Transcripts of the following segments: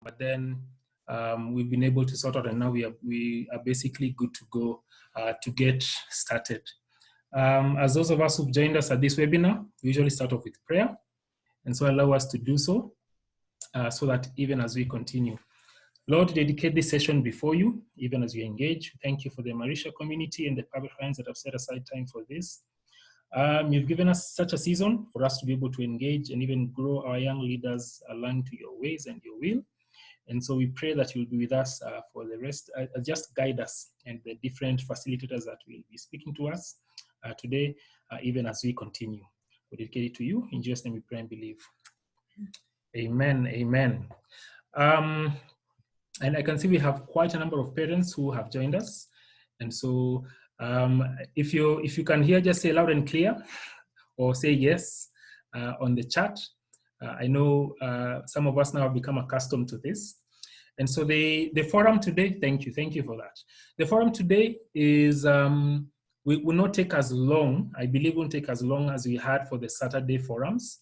but then we've been able to sort out, and now we are basically good to go to get started. As those of us who've joined us at this webinar, we usually start off with prayer, and so allow us to do so, so that even as we continue. Lord, dedicate this session before you, even as we engage. Thank you for the Marisha community and the public hands that have set aside time for this. You've given us such a season for us to be able to engage and even grow our young leaders aligned to your ways and your will. And so we pray that you'll be with us for the rest, just guide us and the different facilitators that will be speaking to us today, even as we continue. We dedicate it to you. In Jesus' name we pray and believe. Amen, amen. And I can see we have quite a number of parents who have joined us. And so if you can hear, just say loud and clear or say yes on the chat. I know some of us now have become accustomed to this. And so the forum today, thank you for that. The forum today is, will not take as long, I believe won't take as long as we had for the Saturday forums.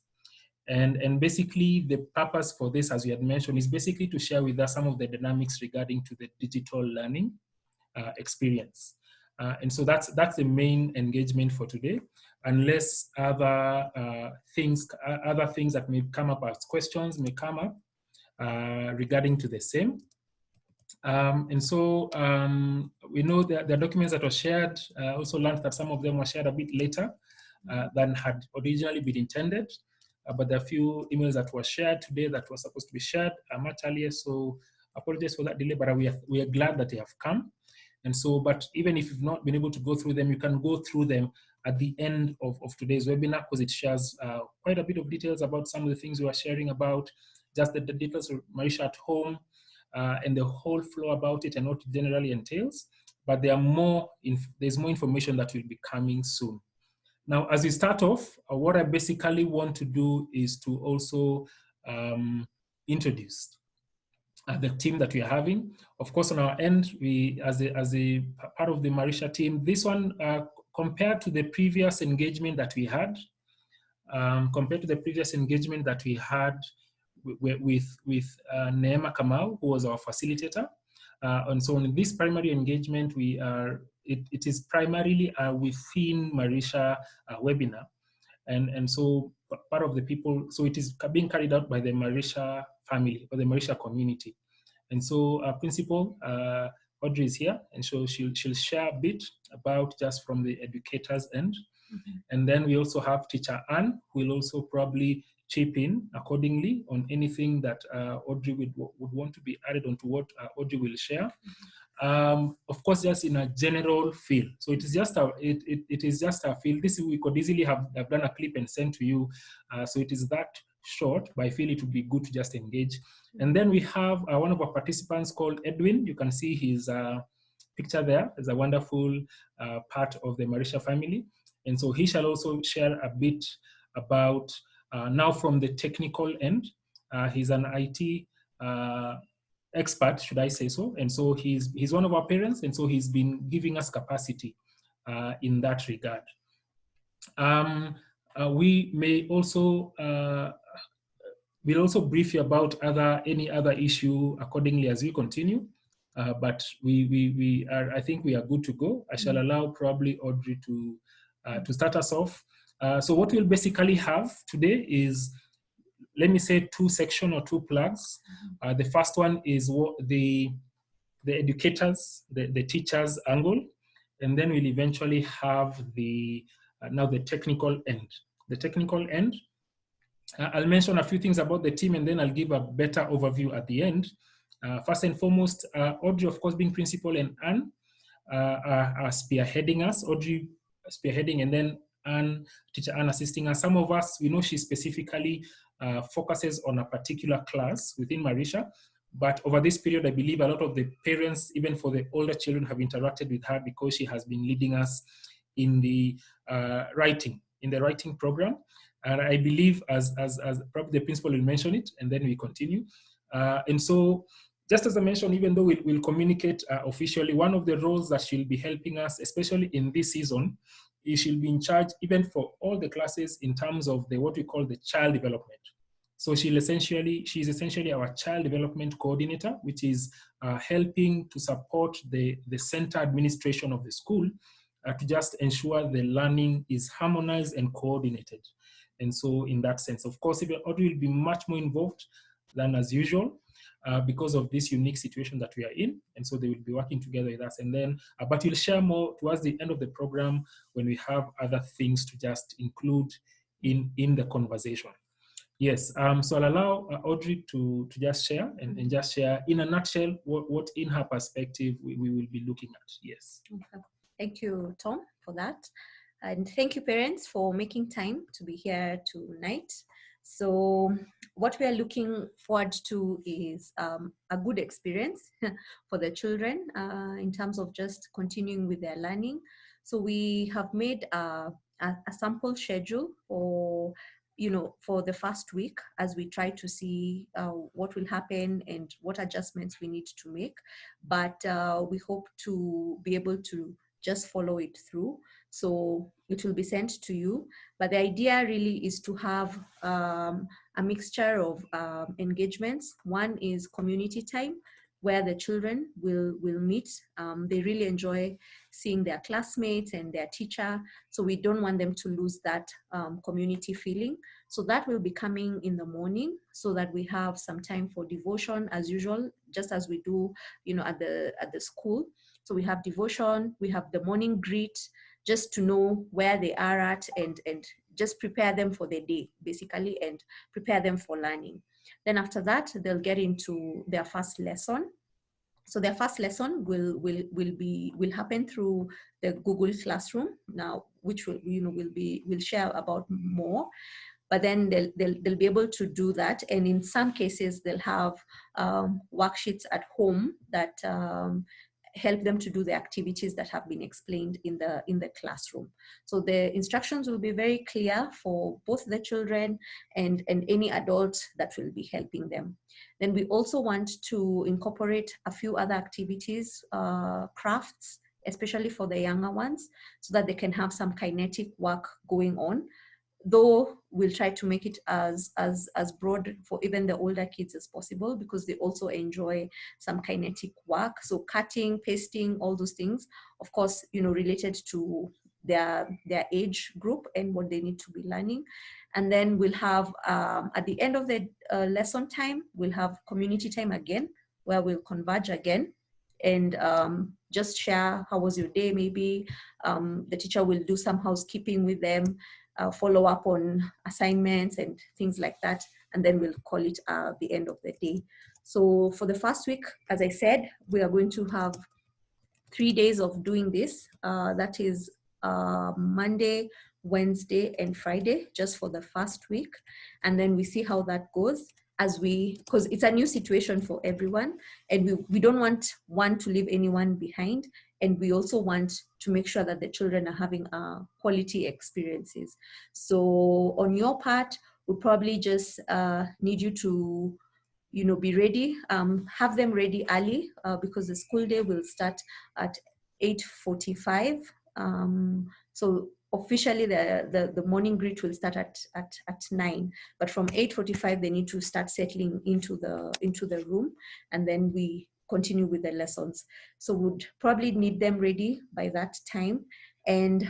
And basically the purpose for this, as we had mentioned, is basically to share with us some of the dynamics regarding to the digital learning experience. And so that's the main engagement for today, unless other things that may come up as questions may come up regarding to the same. And so we know that the documents that were shared, also learned that some of them were shared a bit later than had originally been intended. But there are a few emails that were shared today that were supposed to be shared much earlier. So apologies for that delay, but we are glad that they have come. And so, but even if you've not been able to go through them, you can go through them at the end of today's webinar, because it shares quite a bit of details about some of the things we are sharing about, just the details of Marisha at home and the whole flow about it and what it generally entails. But there are there's more information that will be coming soon. Now, as we start off, what I basically want to do is to also introduce the team that we are having. Of course, on our end, we, as a part of the Marisha team, this one, compared to the previous engagement that we had, with Neema Kamau, who was our facilitator. And so in this primary engagement, it is primarily within Marisha webinar. And so part of the people, so it is being carried out by the Marisha family, or the Marisha community. And so our principal, Audrey, is here, and so she'll share a bit about just from the educators' end. Mm-hmm. And then we also have teacher Anne, who will also probably chip in accordingly on anything that Audrey would want to be added onto what Audrey will share. Mm-hmm. Of course, just in a general feel. So it is just a feel. This we could easily have done a clip and sent to you. So it is that short, but I feel it would be good to just engage. And then we have one of our participants called Edwin. You can see his picture there. It's a wonderful part of the Marisha family. And so he shall also share a bit about now from the technical end. He's an IT expert, should I say so? And so he's one of our parents, and so he's been giving us capacity in that regard. We may also we'll also brief you about any other issue accordingly as we continue. But I think we are good to go. I shall allow probably Audrey to start us off. So what we'll basically have today is, let me say, two sections or two plugs. The first one is what the educators, the teachers angle, and then we'll eventually have now the technical end. The technical end, I'll mention a few things about the team, and then I'll give a better overview at the end. First and foremost, Audrey, of course, being principal, and Anne are spearheading us. Audrey spearheading, and then teacher Anne assisting us. Some of us, we know she specifically focuses on a particular class within Marisha, but over this period, I believe a lot of the parents, even for the older children, have interacted with her because she has been leading us in the writing program. And I believe as probably the principal will mention it, and then we continue. And so, just as I mentioned, even though we'll communicate officially, one of the roles that she'll be helping us, especially in this season, is she'll be in charge even for all the classes in terms of what we call the child development. So she's essentially our child development coordinator, which is helping to support the center administration of the school to just ensure the learning is harmonized and coordinated. And so in that sense, of course, Audrey will be much more involved than as usual because of this unique situation that we are in. And so they will be working together with us. And then, but we'll share more towards the end of the program when we have other things to just include in the conversation. Yes, so I'll allow Audrey to just share and just share in a nutshell what in her perspective we will be looking at. Yes. Okay. Thank you, Tom, for that. And thank you, parents, for making time to be here tonight. So what we are looking forward to is a good experience for the children in terms of just continuing with their learning. So we have made a sample schedule for the first week as we try to see what will happen and what adjustments we need to make. But we hope to be able to just follow it through. So it will be sent to you. But the idea really is to have a mixture of engagements. One is community time, where the children will meet. They really enjoy seeing their classmates and their teacher. So we don't want them to lose that community feeling. So that will be coming in the morning so that we have some time for devotion as usual, just as we do, at the school. So we have devotion, we have the morning greet, just to know where they are at and just prepare them for the day, basically, and prepare them for learning. Then after that, they'll get into their first lesson. So their first lesson will happen through the Google Classroom now, which we'll share about more. But then they'll be able to do that, and in some cases they'll have worksheets at home that help them to do the activities that have been explained in the classroom. So the instructions will be very clear for both the children and any adult that will be helping them. Then we also want to incorporate a few other activities, crafts, especially for the younger ones, so that they can have some kinetic work going on. Though we'll try to make it as broad for even the older kids as possible, because they also enjoy some kinetic work. So cutting, pasting, all those things, of course, related to their age group and what they need to be learning. And then we'll have, at the end of the lesson time, we'll have community time again, where we'll converge again and just share how was your day. Maybe the teacher will do some housekeeping with them, follow up on assignments and things like that, and then we'll call it the end of the day. So for the first week, as I said, we are going to have 3 days of doing this. That is Monday, Wednesday, and Friday, just for the first week. And then we see how that goes because it's a new situation for everyone, and we don't want to leave anyone behind. And we also want to make sure that the children are having quality experiences. So on your part, we probably just need you to, be ready, have them ready early because the school day will start at 8:45. So officially the morning greet will start at 9, but from 8:45 they need to start settling into the room, and then we continue with the lessons. So would probably need them ready by that time. And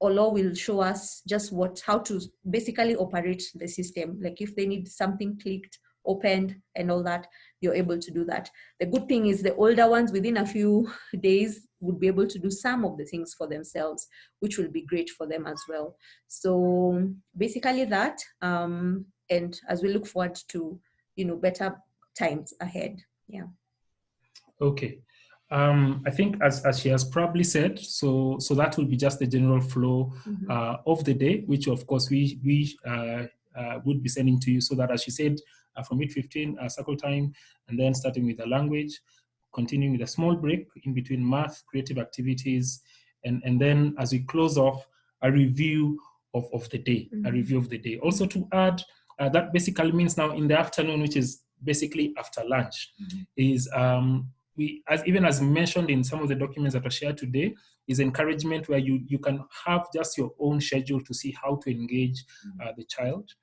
Olo will show us just how to basically operate the system. Like if they need something clicked, opened, and all that, you're able to do that. The good thing is the older ones within a few days would be able to do some of the things for themselves, which will be great for them as well. So basically that, and as we look forward to, better times ahead. Yeah. Okay. I think as she has probably said, so that will be just the general flow of the day, which of course we would be sending to you, so that, as she said, from 8:15 circle time, and then starting with the language, continuing with a small break in between math, creative activities, and then as we close off, a review of the day, a review of the day. Also to add, that basically means now in the afternoon, which is basically after lunch, is even as mentioned in some of the documents that are shared today, is encouragement where you can have just your own schedule to see how to engage the child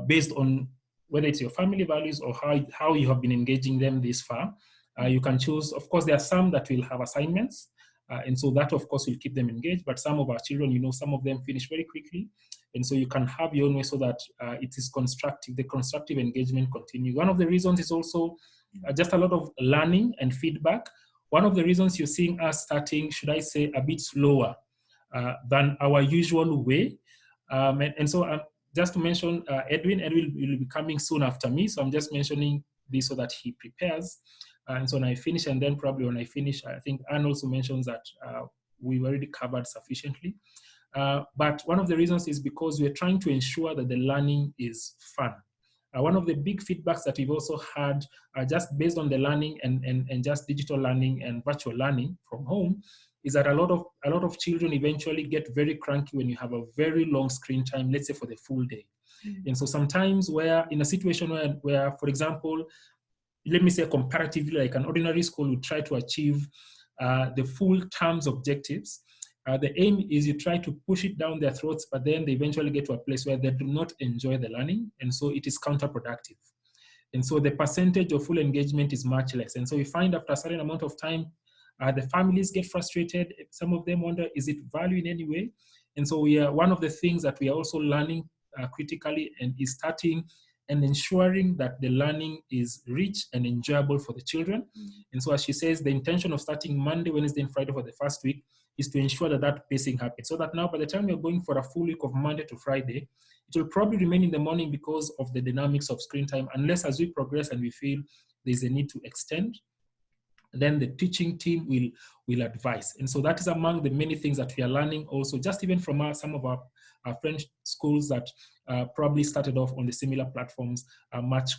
based on whether it's your family values or how you have been engaging them this far. You can choose, of course, there are some that will have assignments, and so that, of course, will keep them engaged. But some of our children, some of them finish very quickly. And so you can have your own way so that it is constructive, the constructive engagement continues. One of the reasons is also just a lot of learning and feedback. One of the reasons you're seeing us starting, should I say, a bit slower than our usual way. And so just to mention, Edwin will be coming soon after me. So I'm just mentioning this so that he prepares. And so when I finish, and then probably when I finish, I think Anne also mentions that we've already covered sufficiently. But one of the reasons is because we're trying to ensure that the learning is fun. One of the big feedbacks that we've also had, just based on the learning and just digital learning and virtual learning from home, is that a lot of children eventually get very cranky when you have a very long screen time, let's say for the full day. And so sometimes where in a situation where, for example, let me say comparatively, like an ordinary school would try to achieve the full term's objectives, the aim is you try to push it down their throats, but then they eventually get to a place where they do not enjoy the learning, and so it is counterproductive. And so the percentage of full engagement is much less. And so we find after a certain amount of time, the families get frustrated. Some of them wonder, is it value in any way? And so one of the things that we are also learning critically and is starting and ensuring that the learning is rich and enjoyable for the children. And so as she says, the intention of starting Monday, Wednesday, and Friday for the first week is to ensure that that pacing happens. So that now by the time you're going for a full week of Monday to Friday, it will probably remain in the morning because of the dynamics of screen time, unless as we progress and we feel there's a need to extend, then the teaching team will advise. And so that is among the many things that we are learning also, just even from some of our French schools that probably started off on the similar platforms much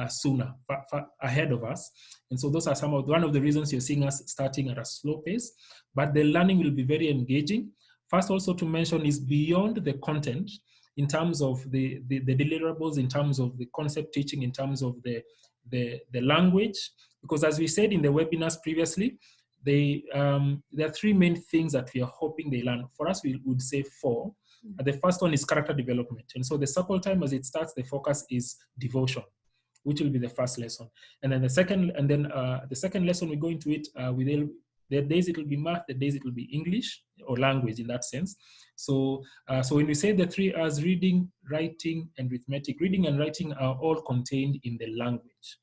sooner, far ahead of us. And so those are one of the reasons you're seeing us starting at a slow pace, but the learning will be very engaging. First also to mention is beyond the content in terms of the deliverables, in terms of the concept teaching, in terms of the language, because as we said in the webinars previously, there are three main things that we are hoping they learn. For us, we would say four. The first one is character development. And so the circle time as it starts, the focus is devotion, which will be the first lesson. And then the second lesson we go into it, the days it will be math, the days it will be English or language in that sense. So when we say the 3 R's, reading, writing, and arithmetic, reading and writing are all contained in the language.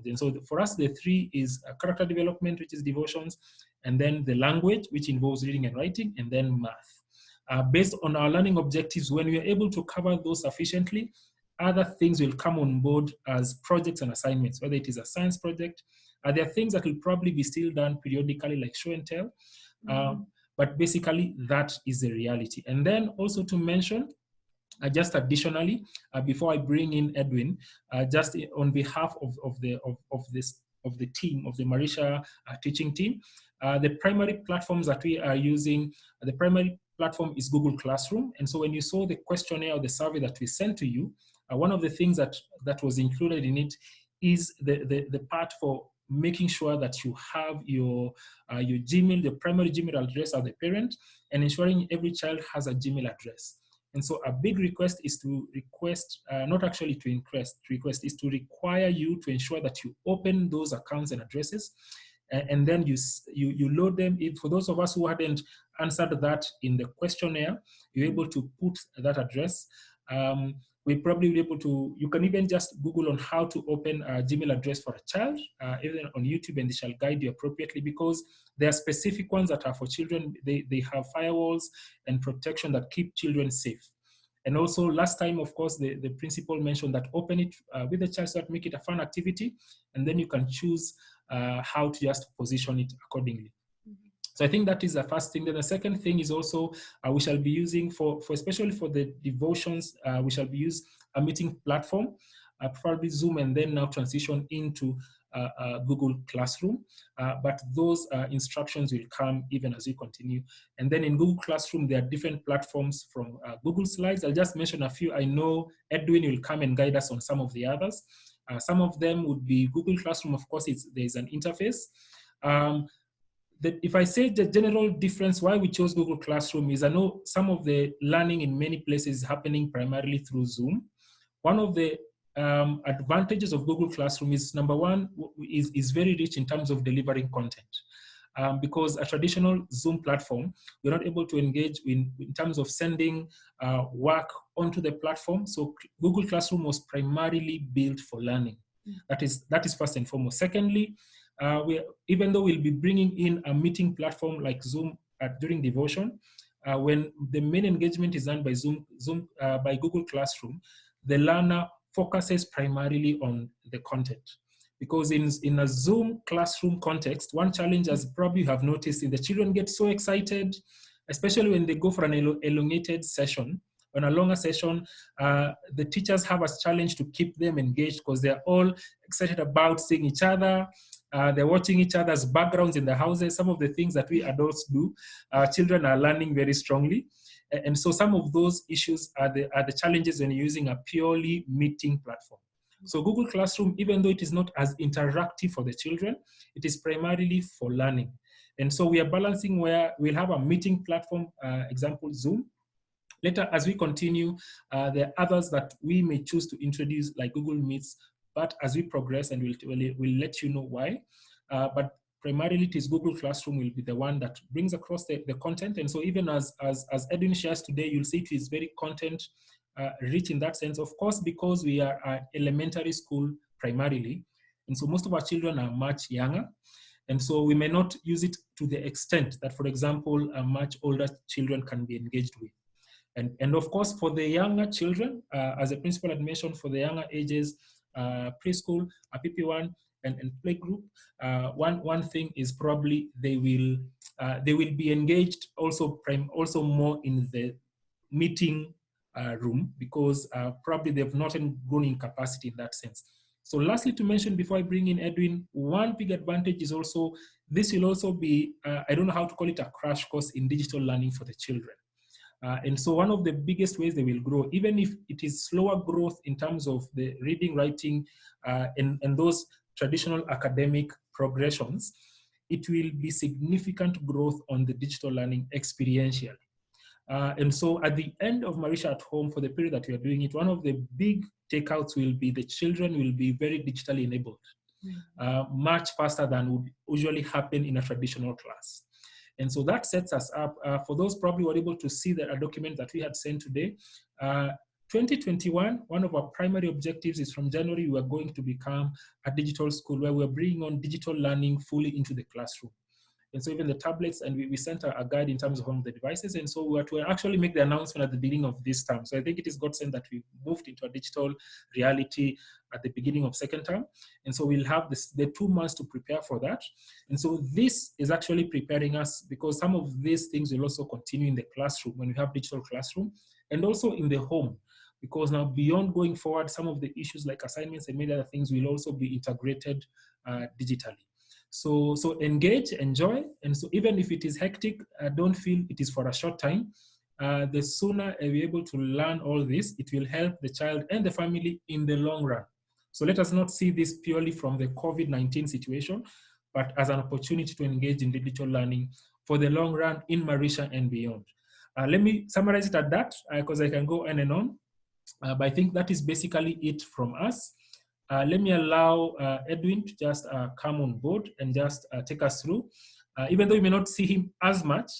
And so for us, the 3 is character development, which is devotions, and then the language, which involves reading and writing, and then math. Based on our learning objectives, when we are able to cover those sufficiently, other things will come on board as projects and assignments, whether it is a science project. There are things that will probably be still done periodically, like show and tell. But basically, that is the reality. And then also to mention, just additionally, before I bring in Edwin, just on behalf of the team, of the Marisha teaching team, the primary platforms that we are using, the primary platform is Google Classroom. And so when you saw the questionnaire or the survey that we sent to you, one of the things that was included in it is the part for making sure that you have your Gmail, the primary Gmail address of the parent, and ensuring every child has a Gmail address. And so a big request is to request, not actually to request, is to require you to ensure that you open those accounts and addresses, and then you load them. For those of us who hadn't answered that in the questionnaire, you're able to put that address. We probably be able to, you can even just Google on how to open a Gmail address for a child, even on YouTube, and they shall guide you appropriately, because there are specific ones that are for children. They have firewalls and protection that keep children safe. And also last time, of course, the principal mentioned that open it with the child so that make it a fun activity, and then you can choose how to just position it accordingly. So I think that is the first thing. Then the second thing is also we shall be using for especially for the devotions, we shall be using a meeting platform, probably Zoom, and then now transition into Google Classroom. But those instructions will come even as we continue. And then in Google Classroom, there are different platforms from Google Slides. I'll just mention a few. I know Edwin will come and guide us on some of the others. Some of them would be Google Classroom. Of course, there's an interface. If I say the general difference why we chose Google Classroom is I know some of the learning in many places is happening primarily through Zoom, one of the advantages of Google Classroom is, number one, is very rich in terms of delivering content. Because a traditional Zoom platform, we're not able to engage in terms of sending work onto the platform. So Google Classroom was primarily built for learning. That is first and foremost. Secondly, even though we'll be bringing in a meeting platform like Zoom during devotion, when the main engagement is done by by Google Classroom, the learner focuses primarily on the content. Because in a Zoom classroom context, one challenge, as probably you have noticed, is the children get so excited, especially when they go for an elongated session. On a longer session, the teachers have a challenge to keep them engaged because they're all excited about seeing each other. They're watching each other's backgrounds in the houses. Some of the things that we adults do, children are learning very strongly. And so some of those issues are the challenges when you're using a purely meeting platform. So Google Classroom, even though it is not as interactive for the children, it is primarily for learning. And so we are balancing where we'll have a meeting platform, example Zoom. Later, as we continue, there are others that we may choose to introduce, like Google Meets, but as we progress, and we'll let you know why. But primarily, it is Google Classroom will be the one that brings across the content. And so even as Edwin shares today, you'll see it is very content rich in that sense, of course, because we are elementary school primarily. And so most of our children are much younger. And so we may not use it to the extent that, for example, much older children can be engaged with. And of course, for the younger children, as the principal had mentioned, for the younger ages, preschool, PP1, and playgroup, one thing is probably they will be engaged also more in the meeting room, because probably they've not grown in capacity in that sense. So lastly, to mention before I bring in Edwin, one big advantage is also, this will also be, I don't know how to call it, a crash course in digital learning for the children. And so one of the biggest ways they will grow, even if it is slower growth in terms of the reading, writing, and those traditional academic progressions, it will be significant growth on the digital learning experientially. And so at the end of Marisha at Home, for the period that we are doing it, one of the big takeouts will be the children will be very digitally enabled, much faster than would usually happen in a traditional class. And so that sets us up. For those probably were able to see a document that we had sent today, 2021, one of our primary objectives is from January, we are going to become a digital school where we're bringing on digital learning fully into the classroom. And so even the tablets, and we sent a guide in terms of one of the devices. And so we are to actually make the announcement at the beginning of this term. So I think it is godsend that we moved into a digital reality at the beginning of second term. And so we'll have the 2 months to prepare for that. And so this is actually preparing us, because some of these things will also continue in the classroom when we have digital classroom, and also in the home. Because now beyond going forward, some of the issues like assignments and many other things will also be integrated digitally. So engage, enjoy, and so even if it is hectic, don't feel it is for a short time. The sooner we're able to learn all this, it will help the child and the family in the long run. So let us not see this purely from the COVID-19 situation, but as an opportunity to engage in digital learning for the long run in Marisha and beyond. Let me summarize it at that, because I can go on and on. But I think that is basically it from us. Let me allow Edwin to just come on board and just take us through. Even though you may not see him as much,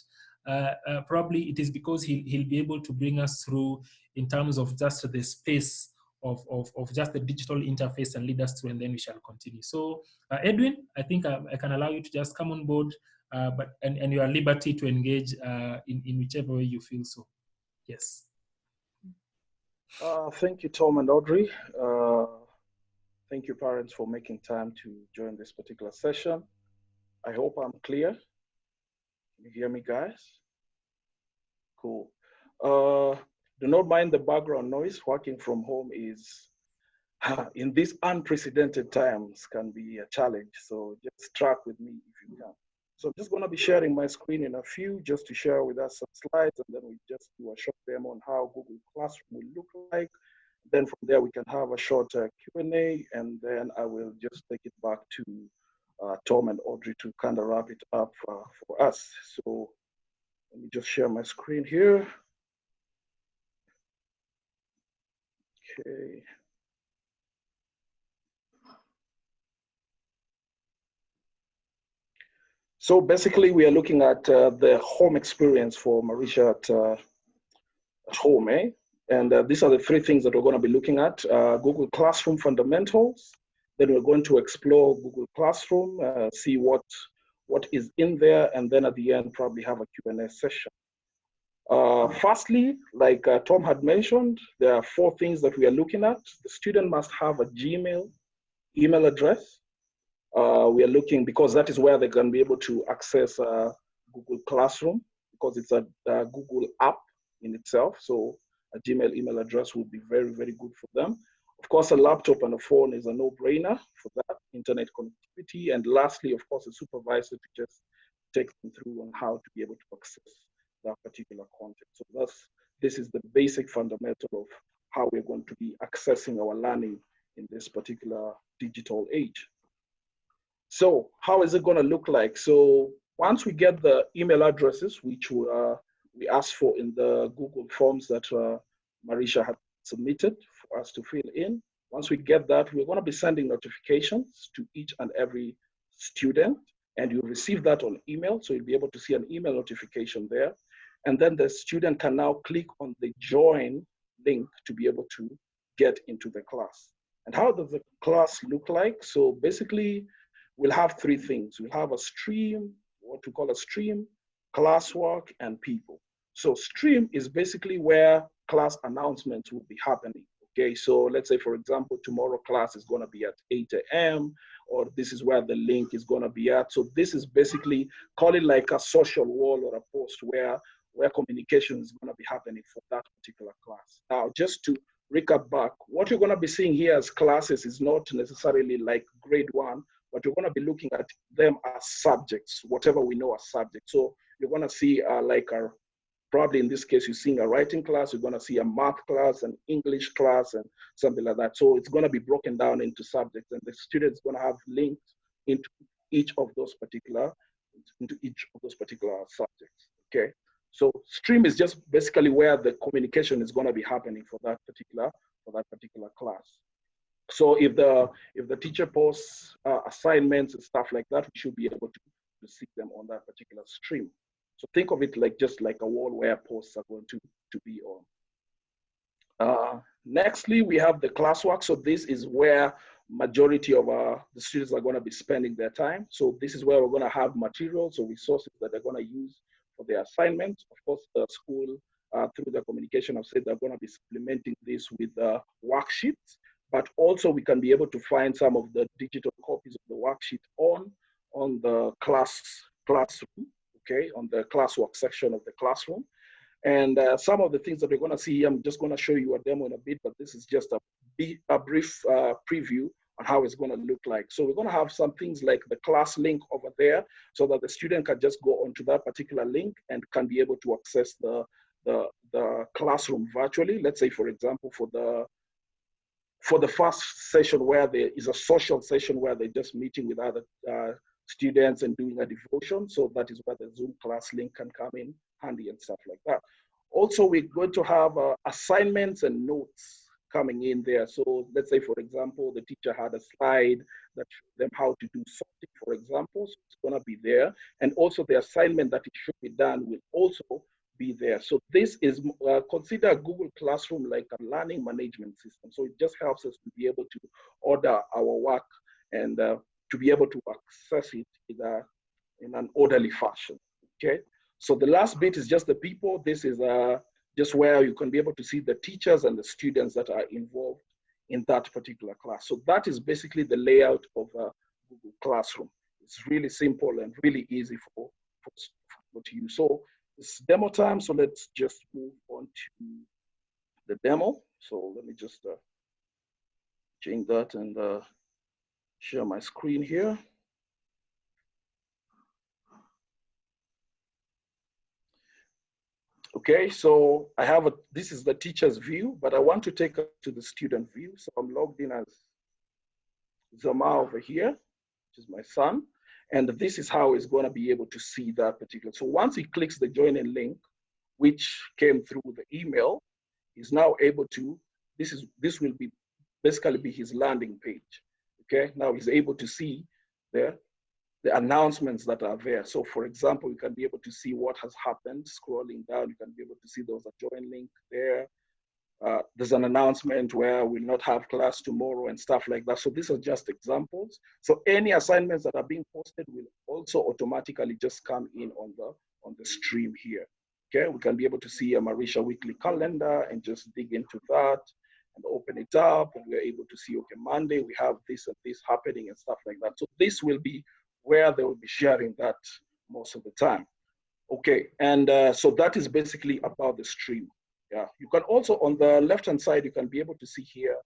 probably it is because he'll be able to bring us through in terms of just the space of just the digital interface and lead us through, and then we shall continue. So Edwin, I think I can allow you to just come on board, and you are at liberty to engage in whichever way you feel so. Yes. Thank you, Tom and Audrey. Thank you, parents, for making time to join this particular session. I hope I'm clear. Can you hear me, guys? Cool. Do not mind the background noise. Working from home is, in these unprecedented times, can be a challenge. So just track with me if you can. So I'm just going to be sharing my screen in a few, just to share with us some slides, and then we just do a short demo on how Google Classroom will look like. Then from there, we can have a short Q&A, and then I will just take it back to Tom and Audrey to kind of wrap it up for us. So let me just share my screen here. Okay. So basically, we are looking at the home experience for Marisha at home, eh? And these are the three things that we're going to be looking at. Google Classroom fundamentals. Then we're going to explore Google Classroom, see what is in there, and then at the end, probably have a Q&A session. Firstly, like Tom had mentioned, there are 4 things that we are looking at. The student must have a Gmail email address. We are looking, because that is where they're going to be able to access Google Classroom, because it's a Google app in itself. So a Gmail email address would be very, very good for them. Of course, a laptop and a phone is a no-brainer for that, internet connectivity. And lastly, of course, a supervisor to just take them through on how to be able to access that particular content. So this is the basic fundamental of how we're going to be accessing our learning in this particular digital age. So how is it going to look like? So once we get the email addresses, which we asked for in the Google Forms that Marisha had submitted for us to fill in, once we get that, we're going to be sending notifications to each and every student, and you'll receive that on email. So you'll be able to see an email notification there. And then the student can now click on the join link to be able to get into the class. And how does the class look like? So basically, we'll have 3 things. We'll have a stream, what we call a stream, classwork, and people. So stream is basically where class announcements will be happening. Okay, so let's say, for example, tomorrow class is going to be at 8 a.m., or this is where the link is going to be at. So this is basically, call it like a social wall or a post where communication is going to be happening for that particular class. Now, just to recap back, what you're going to be seeing here as classes is not necessarily like grade 1, but you're going to be looking at them as subjects, whatever we know as subjects. So you're going to see probably in this case, you're seeing a writing class, you're going to see a math class, an English class, and something like that. So it's going to be broken down into subjects, and the student's going to have links into each of those particular subjects, okay? So stream is just basically where the communication is going to be happening for that particular class. So if the teacher posts assignments and stuff like that, we should be able to see them on that particular stream. So think of it like just like a wall where posts are going to be on. Nextly, we have the classwork. So this is where majority of the students are going to be spending their time. So this is where we're going to have materials or resources that they're going to use for their assignments. Of course, the school, through the communication, I've said they're going to be supplementing this with worksheets, but also we can be able to find some of the digital copies of the worksheet on the classroom, okay, on the classwork section of the classroom. And some of the things that we're going to see here, I'm just going to show you a demo in a bit, but this is just a brief preview on how it's going to look like. So we're going to have some things like the class link over there so that the student can just go onto that particular link and can be able to access the classroom virtually. Let's say, for example, for the first session where there is a social session where they're just meeting with other students and doing a devotion. So that is where the Zoom class link can come in handy and stuff like that. Also, we're going to have assignments and notes coming in there. So let's say, for example, the teacher had a slide that showed them how to do something, for example, so it's going to be there. And also the assignment that it should be done will also be there. So this is consider Google Classroom like a learning management system. So it just helps us to be able to order our work and to be able to access it in an orderly fashion, okay? So the last bit is just the people. This is just where you can be able to see the teachers and the students that are involved in that particular class. So that is basically the layout of Google Classroom. It's really simple and really easy for to use. So it's demo time, so let's just move on to the demo. So let me just change that and share my screen here. Okay, so I have this is the teacher's view, but I want to take us to the student view. So I'm logged in as Zama over here, which is my son. And this is how he's going to be able to see that particular. So once he clicks the join in link, which came through the email, he's now able to this will be basically be his landing page. Okay, now he's able to see the announcements that are there. So for example, you can be able to see what has happened. Scrolling down, you can be able to see there's a join link there. There's an announcement where we'll not have class tomorrow and stuff like that. So these are just examples. So any assignments that are being posted will also automatically just come in on the stream here. Okay, we can be able to see a Marisha weekly calendar and just dig into that and open it up, and we're able to see, okay, Monday we have this and this happening and stuff like that. So this will be where they will be sharing that most of the time. Okay, and so that is basically about the stream. Yeah, you can also, on the left-hand side, you can be able to see here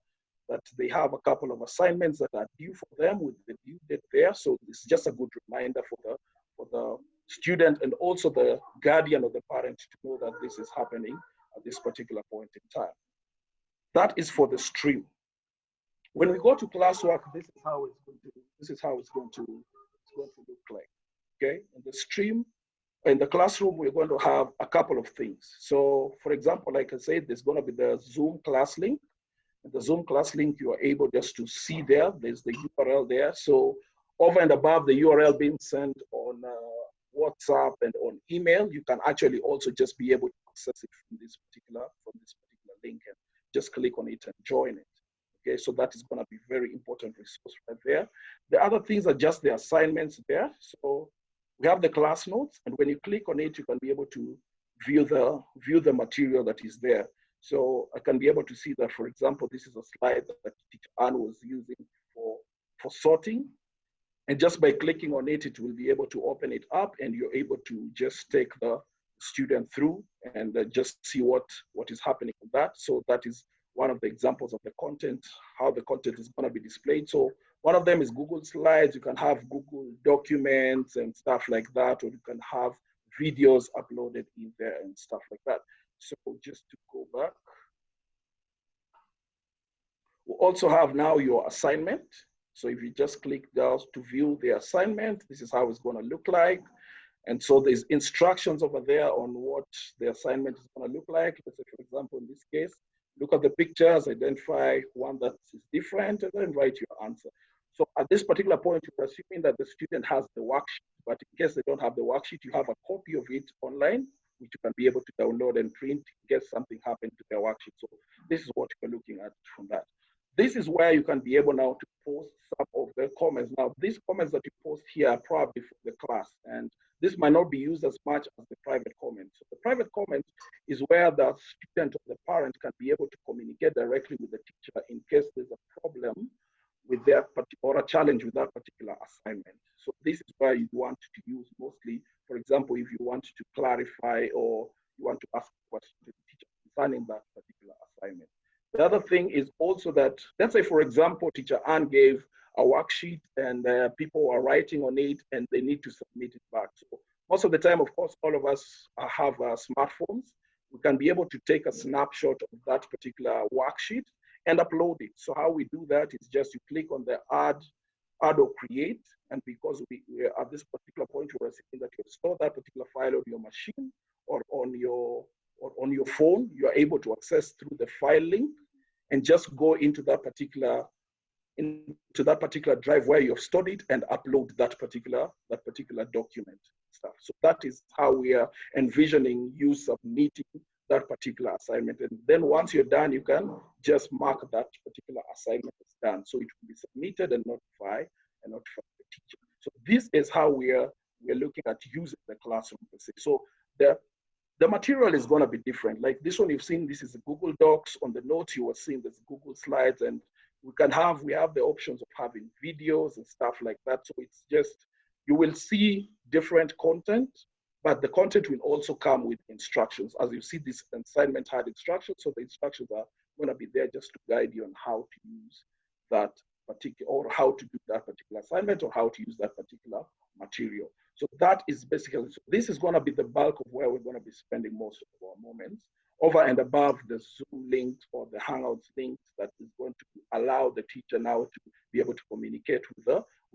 that they have a couple of assignments that are due for them with the due date there. So it's just a good reminder for the student and also the guardian or the parent to know that this is happening at this particular point in time. That is for the stream. When we go to classwork, this is how it's going to look like. Okay, in the stream, in the classroom, we're going to have a couple of things. So for example, like I said, there's going to be the Zoom class link. And the Zoom class link, you are able just to see there. There's the URL there. So over and above the URL being sent on WhatsApp and on email, you can actually also just be able to access it from this particular link and just click on it and join it. Okay, so that is going to be very important resource right there. The other things are just the assignments there. So we have the class notes, and when you click on it, you can be able to view the material that is there. So I can be able to see that, for example, this is a slide that Teacher Anne was using for sorting. And just by clicking on it, it will be able to open it up, and you're able to just take the student through and just see what is happening with that. So that is one of the examples of the content, how the content is going to be displayed. So one of them is Google Slides. You can have Google Documents and stuff like that, or you can have videos uploaded in there and stuff like that. So just to go back, we also have now your assignment. So if you just click down to view the assignment, this is how it's going to look like. And so there's instructions over there on what the assignment is going to look like. Let's say, for example, in this case, look at the pictures, identify one that is different, and then write your answer. So at this particular point, you're assuming that the student has the worksheet, but in case they don't have the worksheet, you have a copy of it online, which you can be able to download and print in case something happened to their worksheet. So this is what you're looking at from that. This is where you can be able now to post some of the comments. Now, these comments that you post here are probably for the class, and this might not be used as much as the private comments. So the private comment is where the student or the parent can be able to communicate directly with the teacher in case there's a problem with their or a challenge with that particular assignment. So this is where you want to use mostly, for example, if you want to clarify or you want to ask a question to the teacher concerning that particular assignment. The other thing is also that, let's say, for example, Teacher Anne gave a worksheet and people are writing on it and they need to submit it back. So most of the time, of course, all of us have smartphones. We can be able to take a snapshot of that particular worksheet and upload it. So how we do that is just you click on the add or create. And because we are at this particular point, we're assuming that you store that particular file on your machine or on your phone, you are able to access through the file link and just go into that particular drive where you've stored it and upload that particular document stuff. So that is how we are envisioning you submitting that particular assignment. And then once you're done, you can just mark that particular assignment as done. So it will be submitted and notify the teacher. So this is how we're looking at using the classroom per se. So the material is going to be different. Like this one you've seen, this is a Google Docs. On the notes you were seeing there's Google Slides, and we have the options of having videos and stuff like that. So it's just, you will see different content, but the content will also come with instructions. As you see, this assignment had instructions, so the instructions are going to be there just to guide you on how to use that particular, or how to do that particular assignment, or how to use that particular material. So that is basically, so this is going to be the bulk of where we're going to be spending most of our moments, over and above the Zoom links or the Hangouts links that is going to allow the teacher now to be able to communicate with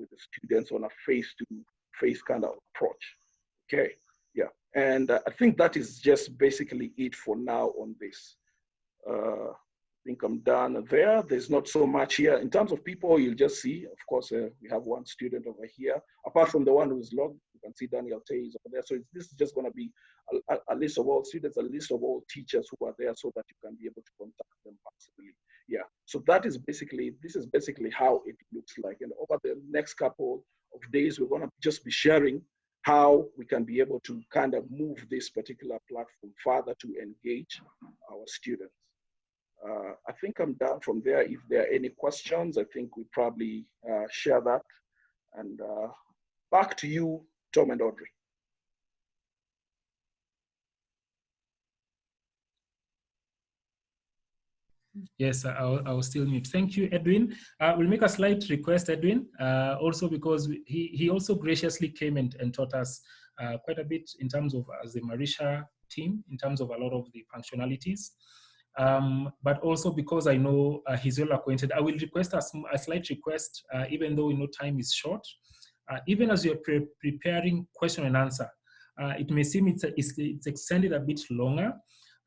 the students on a face-to-face kind of approach. Okay, yeah, and I think that is just basically it for now on this. think I'm done there. There's not so much here. In terms of people, you'll just see, of course, we have one student over here. Apart from the one who's logged, you can see Daniel Tay is over there. So this is just going to be a list of all students, a list of all teachers who are there so that you can be able to contact them possibly. Yeah, so that is basically, this is basically how it looks like. And over the next couple of days, we're going to just be sharing how we can be able to kind of move this particular platform further to engage our students. I think I'm done from there. If there are any questions, I think we probably share that. And back to you, Tom and Audrey. Yes, I'll still mute. Thank you, Edwin. We'll make a slight request, Edwin, also because he also graciously came and taught us quite a bit in terms of, as the Marisha team, in terms of a lot of the functionalities. But also because I know he's well acquainted, I will request a slight request, even though we know time is short. Even as you're preparing question and answer, it may seem it's extended a bit longer,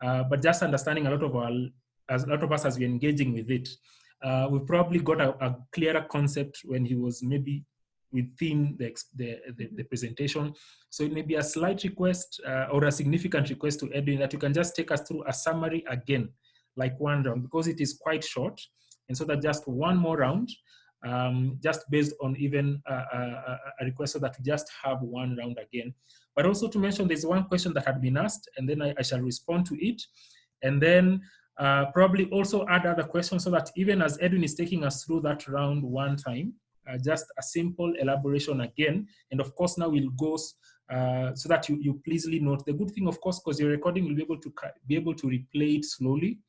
but just understanding a lot of us as we're engaging with it, we've probably got a clearer concept when he was maybe within the presentation. So it may be a slight request or a significant request to Edwin that you can just take us through a summary again, like one round, because it is quite short. And so that just one more round, just based on even a request so that we just have one round again. But also to mention, there's one question that had been asked, and then I shall respond to it. And then probably also add other questions so that even as Edwin is taking us through that round one time, just a simple elaboration again. And of course, now we'll go so that you pleasely note. The good thing, of course, because your recording will be able to replay it slowly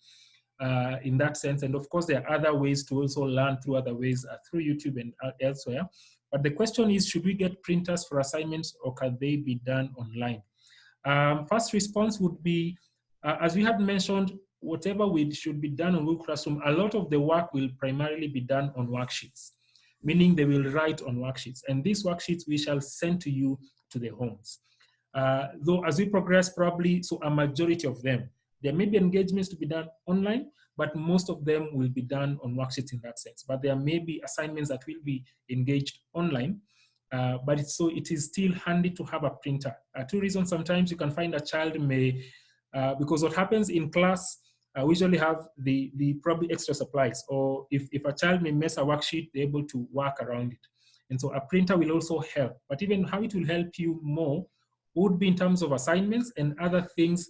in that sense. And of course, there are other ways to also learn through other ways, through YouTube and elsewhere. But the question is, should we get printers for assignments or can they be done online? First response would be, as we had mentioned, whatever should be done on Google Classroom, a lot of the work will primarily be done on worksheets, meaning they will write on worksheets. And these worksheets we shall send to you to the homes. Though as we progress, probably, so a majority of them, there may be engagements to be done online, but most of them will be done on worksheets in that sense. But there may be assignments that will be engaged online. But it is still handy to have a printer. Two reasons: sometimes you can find a child may, because what happens in class, we usually have the probably extra supplies, or if a child may miss a worksheet, they're able to work around it. And so a printer will also help. But even how it will help you more would be in terms of assignments and other things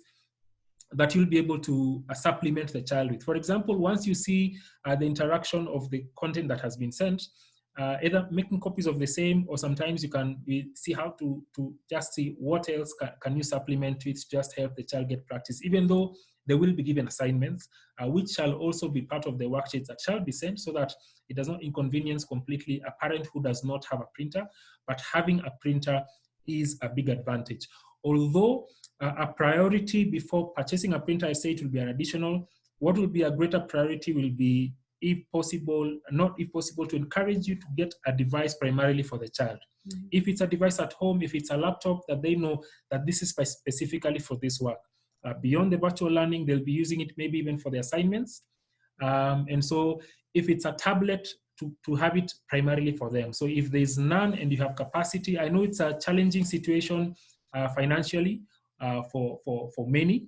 that you'll be able to supplement the child with. For example, once you see the interaction of the content that has been sent, either making copies of the same, or sometimes you can see how to just see what else can you supplement to it to just help the child get practice, even though they will be given assignments, which shall also be part of the worksheets that shall be sent, so that it does not inconvenience completely a parent who does not have a printer, but having a printer is a big advantage. Although a priority before purchasing a printer, I say it will be an additional. What will be a greater priority will be, if possible, not if possible, to encourage you to get a device primarily for the child. Mm-hmm. If it's a device at home, if it's a laptop, that they know that this is specifically for this work. Beyond the virtual learning, they'll be using it maybe even for the assignments. And so if it's a tablet, to have it primarily for them. So if there's none and you have capacity, I know it's a challenging situation financially for many,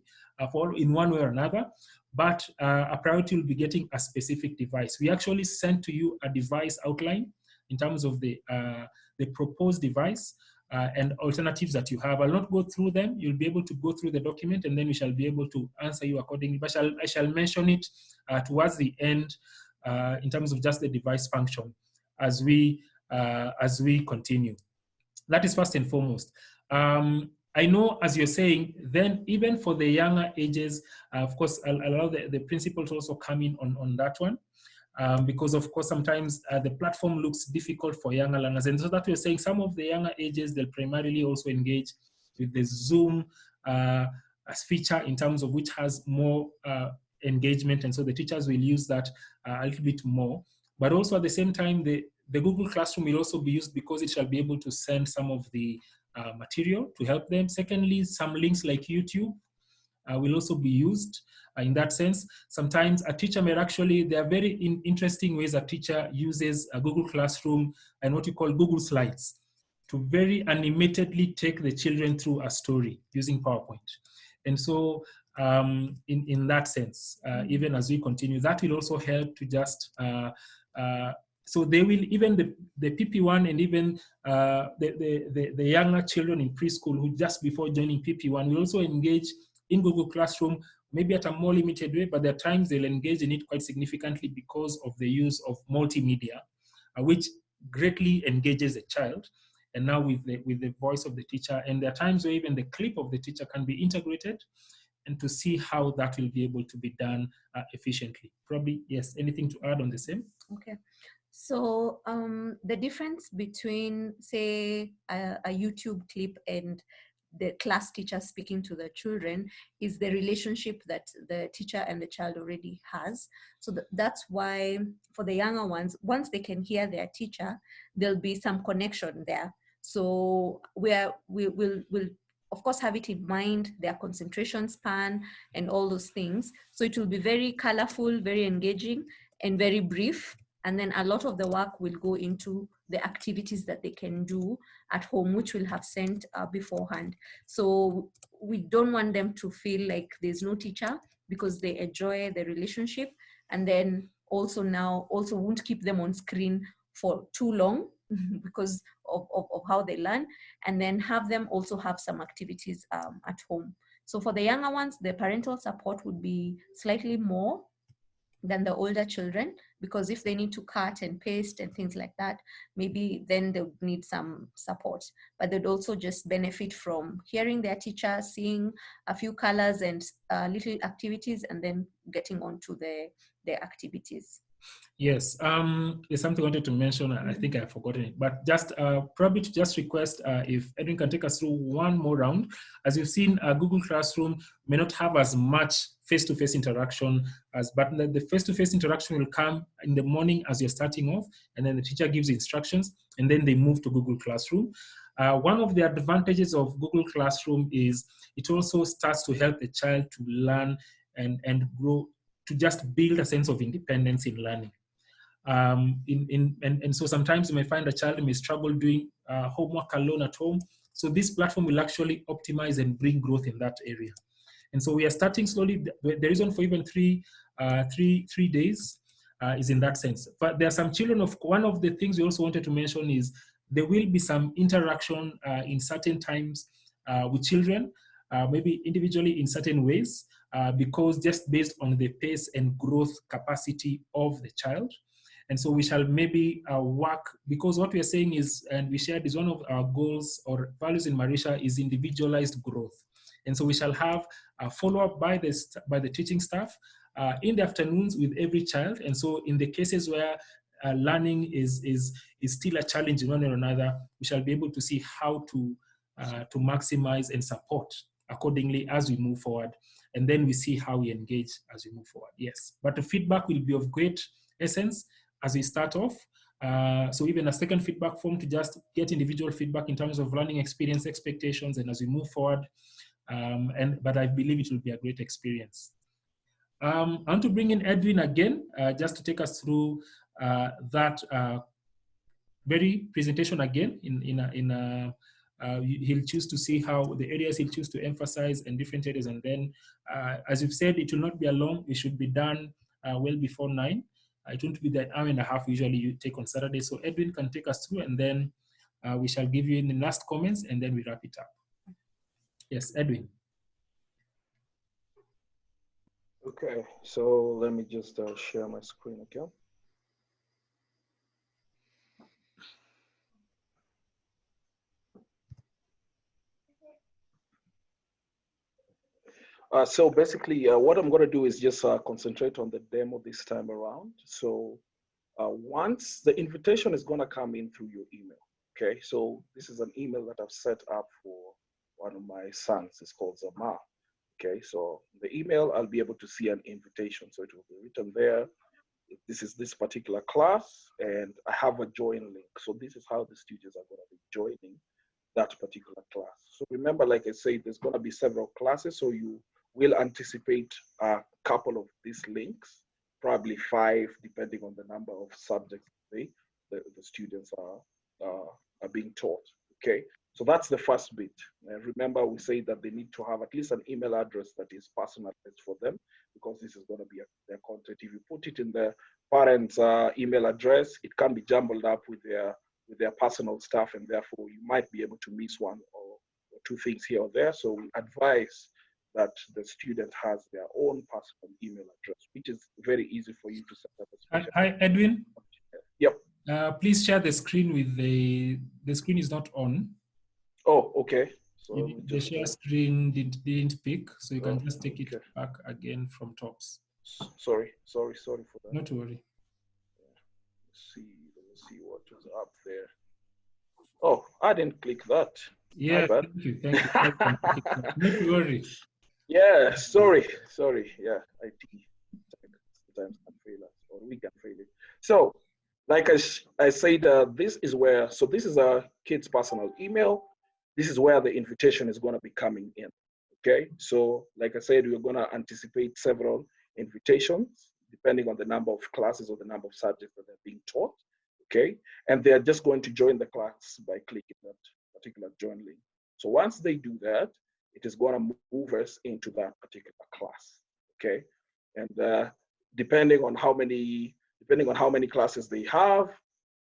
in one way or another, but a priority will be getting a specific device. We actually sent to you a device outline in terms of the proposed device and alternatives that you have. I'll not go through them. You'll be able to go through the document, and then we shall be able to answer you accordingly. But I shall mention it towards the end in terms of just the device function as we continue. That is first and foremost. I know, as you're saying, then even for the younger ages, of course, I'll allow the principal to also come in on that one. Because of course, sometimes the platform looks difficult for younger learners. And so that we're saying some of the younger ages, they'll primarily also engage with the Zoom as feature, in terms of which has more engagement. And so the teachers will use that a little bit more. But also at the same time, the Google Classroom will also be used because it shall be able to send some of the material to help them. Secondly, some links like YouTube will also be used. in that sense. Sometimes a teacher may actually, there are very interesting ways a teacher uses a Google Classroom and what you call Google Slides to very animatedly take the children through a story using PowerPoint. And so in that sense, even as we continue, that will also help to just, so they will, even the PP1 and even the younger children in preschool who just before joining PP1 will also engage in Google Classroom, maybe at a more limited way, but there are times they'll engage in it quite significantly because of the use of multimedia, which greatly engages a child. And now with the voice of the teacher, and there are times where even the clip of the teacher can be integrated, and to see how that will be able to be done efficiently. Probably, yes, anything to add on the same? Okay. So the difference between, say, a YouTube clip and the class teacher speaking to the children is the relationship that the teacher and the child already has. So that's why for the younger ones, once they can hear their teacher, there'll be some connection there. So we'll of course have it in mind, their concentration span and all those things. So it will be very colorful, very engaging, and very brief. And then a lot of the work will go into the activities that they can do at home, which we'll have sent beforehand. So we don't want them to feel like there's no teacher, because they enjoy the relationship. And then also won't keep them on screen for too long because of how they learn. And then have them also have some activities at home. So for the younger ones, the parental support would be slightly more than the older children, because if they need to cut and paste and things like that, maybe then they would need some support. But they'd also just benefit from hearing their teacher, seeing a few colors and little activities, and then getting on to their activities. Yes, there's something I wanted to mention. I think I've forgotten it, but just probably to just request if Edwin can take us through one more round. As you've seen, Google Classroom may not have as much face-to-face interaction but the face-to-face interaction will come in the morning as you're starting off, and then the teacher gives instructions, and then they move to Google Classroom. One of the advantages of Google Classroom is it also starts to help the child to learn and grow, to just build a sense of independence in learning. And so sometimes you may find a child may struggle doing homework alone at home. So this platform will actually optimize and bring growth in that area. And so we are starting slowly. The reason for even three days is in that sense. But there are some children one of the things we also wanted to mention is there will be some interaction in certain times with children, maybe individually in certain ways, because just based on the pace and growth capacity of the child. And so we shall maybe work, because what we are saying is, and we shared, is one of our goals or values in Marisha is individualized growth. And so we shall have a follow-up by the teaching staff in the afternoons with every child. And so in the cases where learning is still a challenge in one or another, we shall be able to see how to maximize and support accordingly as we move forward. And then we see how we engage as we move forward. Yes, but the feedback will be of great essence as we start off. So even a second feedback form to just get individual feedback in terms of learning experience, expectations, and as we move forward. But I believe it will be a great experience. I want to bring in Edwin again, just to take us through that very presentation again. He'll choose to see how the areas he'll choose to emphasize and different areas. And then, as you've said, it will not be a long, it should be done well before 9. It won't be the hour and a half usually you take on Saturday. So Edwin can take us through, and then we shall give you the last comments, and then we wrap it up. Yes, Edwin. Okay, so let me just share my screen again. So basically, what I'm going to do is just concentrate on the demo this time around. So once the invitation is going to come in through your email, okay? So this is an email that I've set up for one of my sons. It's called Zamar, okay? So the email, I'll be able to see an invitation. So it will be written there. This is this particular class, and I have a join link. So this is how the students are going to be joining that particular class. So remember, like I said, there's going to be several classes. So you we'll anticipate a couple of these links, probably 5, depending on the number of subjects the students are being taught. Okay, so that's the first bit. Remember, we say that they need to have at least an email address that is personalized for them, because this is going to be their content. If you put it in the parent's email address, it can be jumbled up with their personal stuff, and therefore you might be able to miss one or 2 things here or there. So we advise that the student has their own personal email address, which is very easy for you to set up a special. Hi, Edwin. Yep. Please share the screen with the screen is not on. Oh, okay. So the share screen didn't pick, so you can just take it back again from tops. Sorry for that. Not to worry. Let me see what was up there. Oh, I didn't click that. Yeah, thank you. Not to worry. Yeah, sorry. Yeah, IT sometimes can fail us, or we can fail it. So, like I said, this is where, so this is a kid's personal email. This is where the invitation is going to be coming in. Okay, so like I said, we're going to anticipate several invitations depending on the number of classes or the number of subjects that are being taught. Okay, and they're just going to join the class by clicking that particular join link. So once they do that, it is going to move us into that particular class. Okay, and depending on how many classes they have,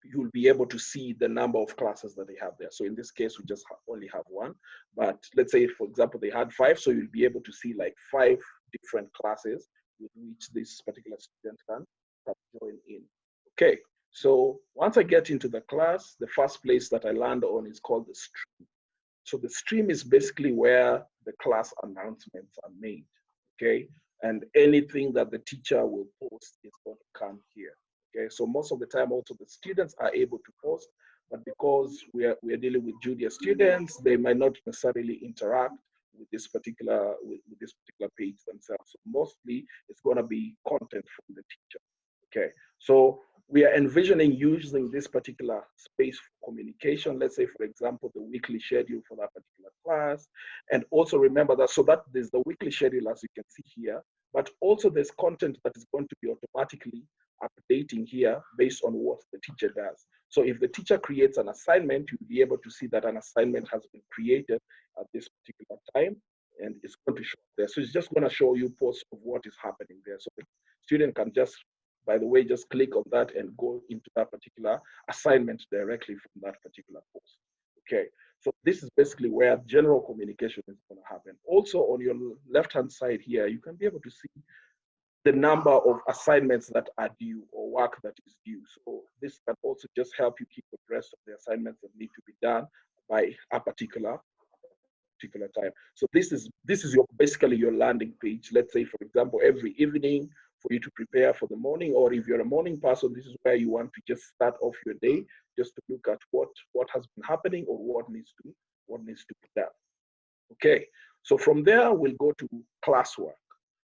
you'll be able to see the number of classes that they have there. So in this case, we just only have 1. But let's say, for example, they had 5, so you'll be able to see like 5 different classes with which this particular student can join in. Okay, so once I get into the class, the first place that I land on is called the stream. So the stream is basically where the class announcements are made. Okay, and anything that the teacher will post is going to come here. Okay, so most of the time also the students are able to post, but because we are dealing with junior students, they might not necessarily interact with this particular page themselves. So mostly it's going to be content from the teacher. Okay, so we are envisioning using this particular space for communication. Let's say, for example, the weekly schedule for that particular class. And also remember that, so that there's the weekly schedule, as you can see here, but also there's content that is going to be automatically updating here based on what the teacher does. So if the teacher creates an assignment, you'll be able to see that an assignment has been created at this particular time, and it's going to show there. So it's just going to show you posts of what is happening there. So the student can just, by the way, just click on that and go into that particular assignment directly from that particular post. Okay, so this is basically where general communication is going to happen. Also on your left-hand side here, you can be able to see the number of assignments that are due or work that is due. So this can also just help you keep abreast of the assignments that need to be done by a particular time. So this is basically your landing page. Let's say, for example, every evening for you to prepare for the morning, or if you're a morning person, this is where you want to just start off your day, just to look at what has been happening or what needs to be done. Okay, so from there we'll go to classwork.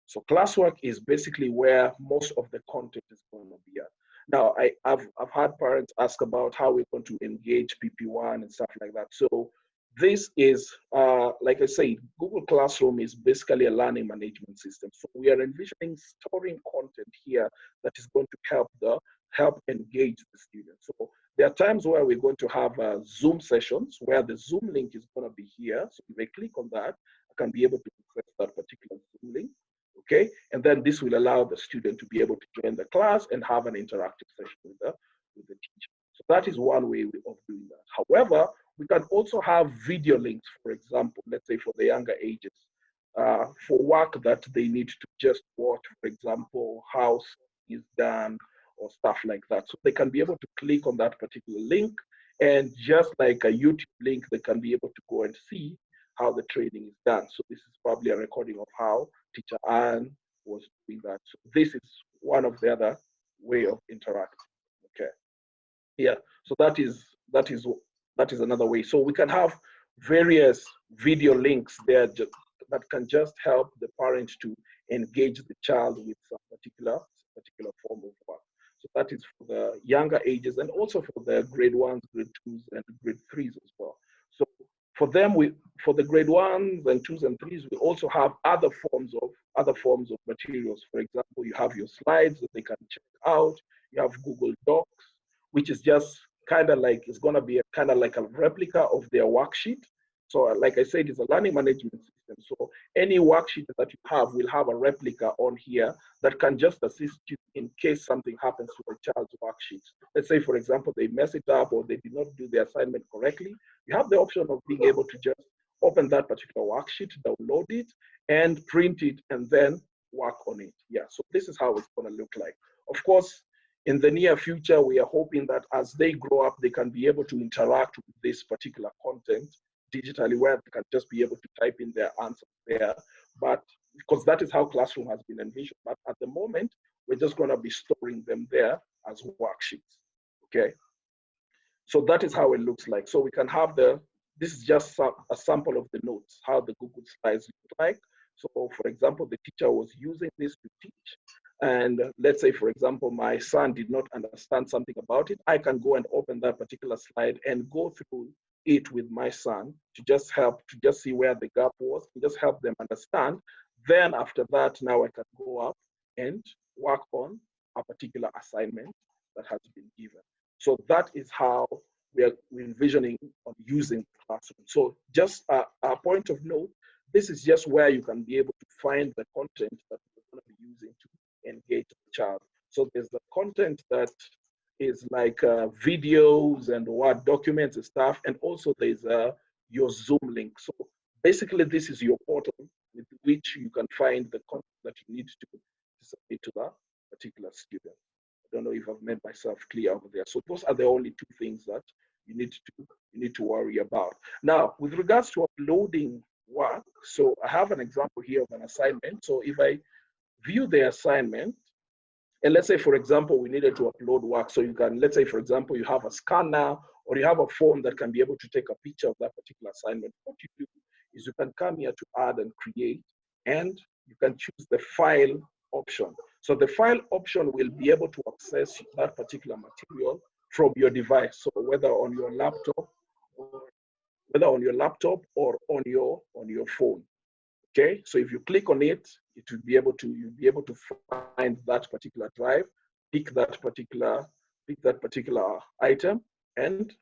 So classwork is basically where most of the content is going to be at. Now, I've had parents ask about how we're going to engage PP1 and stuff like that. So this is, like I said, Google Classroom is basically a learning management system. So we are envisioning storing content here that is going to help engage the students. So there are times where we're going to have Zoom sessions where the Zoom link is going to be here. So if I click on that, I can be able to access that particular Zoom link. Okay, and then this will allow the student to be able to join the class and have an interactive session with the teacher. So that is one way of doing that. However, we can also have video links, for example, let's say for the younger ages, for work that they need to just watch, for example, how is done or stuff like that. So they can be able to click on that particular link, and just like a YouTube link, they can be able to go and see how the training is done. So this is probably a recording of how teacher Anne was doing that. So this is one of the other way of interacting. Okay. Yeah. So that is another way. So we can have various video links there that can just help the parent to engage the child with some particular form of work. So that is for the younger ages, and also for the grade 1s, grade 2s, and grade 3s as well. So for them, for the grade 1s and 2s and 3s, we also have other forms of materials. For example, you have your slides that they can check out. You have Google Docs, which is just kind of like, it's going to be kind of like a replica of their worksheet. So like I said, it's a learning management system. So any worksheet that you have will have a replica on here that can just assist you in case something happens to a child's worksheet. Let's say, for example, they mess it up or they did not do the assignment correctly. You have the option of being able to just open that particular worksheet, download it, and print it, and then work on it. Yeah, so this is how it's going to look like. Of course, in the near future, we are hoping that as they grow up, they can be able to interact with this particular content digitally, where they can just be able to type in their answers there. But because that is how Classroom has been envisioned. But at the moment, we're just going to be storing them there as worksheets. Okay. So that is how it looks like. So we can have this is just a sample of the notes, how the Google Slides look like. So for example, the teacher was using this to teach. And let's say, for example, my son did not understand something about it. I can go and open that particular slide and go through it with my son to just see where the gap was, and just help them understand. Then after that, now I can go up and work on a particular assignment that has been given. So that is how we're envisioning on using Classroom. So just a point of note, this is just where you can be able to find the content that we're going to be using to engage the child. So there's the content that is like videos and Word documents and stuff, and also there's your Zoom link. So basically, this is your portal with which you can find the content that you need to submit to that particular student. I don't know if I've made myself clear over there. So those are the only two things that you need to worry about. Now, with regards to uploading work, so I have an example here of an assignment. So if I view the assignment, and let's say, for example, we needed to upload work. So you can, let's say, for example, you have a scanner or you have a phone that can be able to take a picture of that particular assignment. What you do is you can come here to add and create, and you can choose the file option. So the file option will be able to access that particular material from your device. So whether on your laptop or on your phone. Okay, so if you click on it, you'll be able to find that particular drive, pick that particular item, and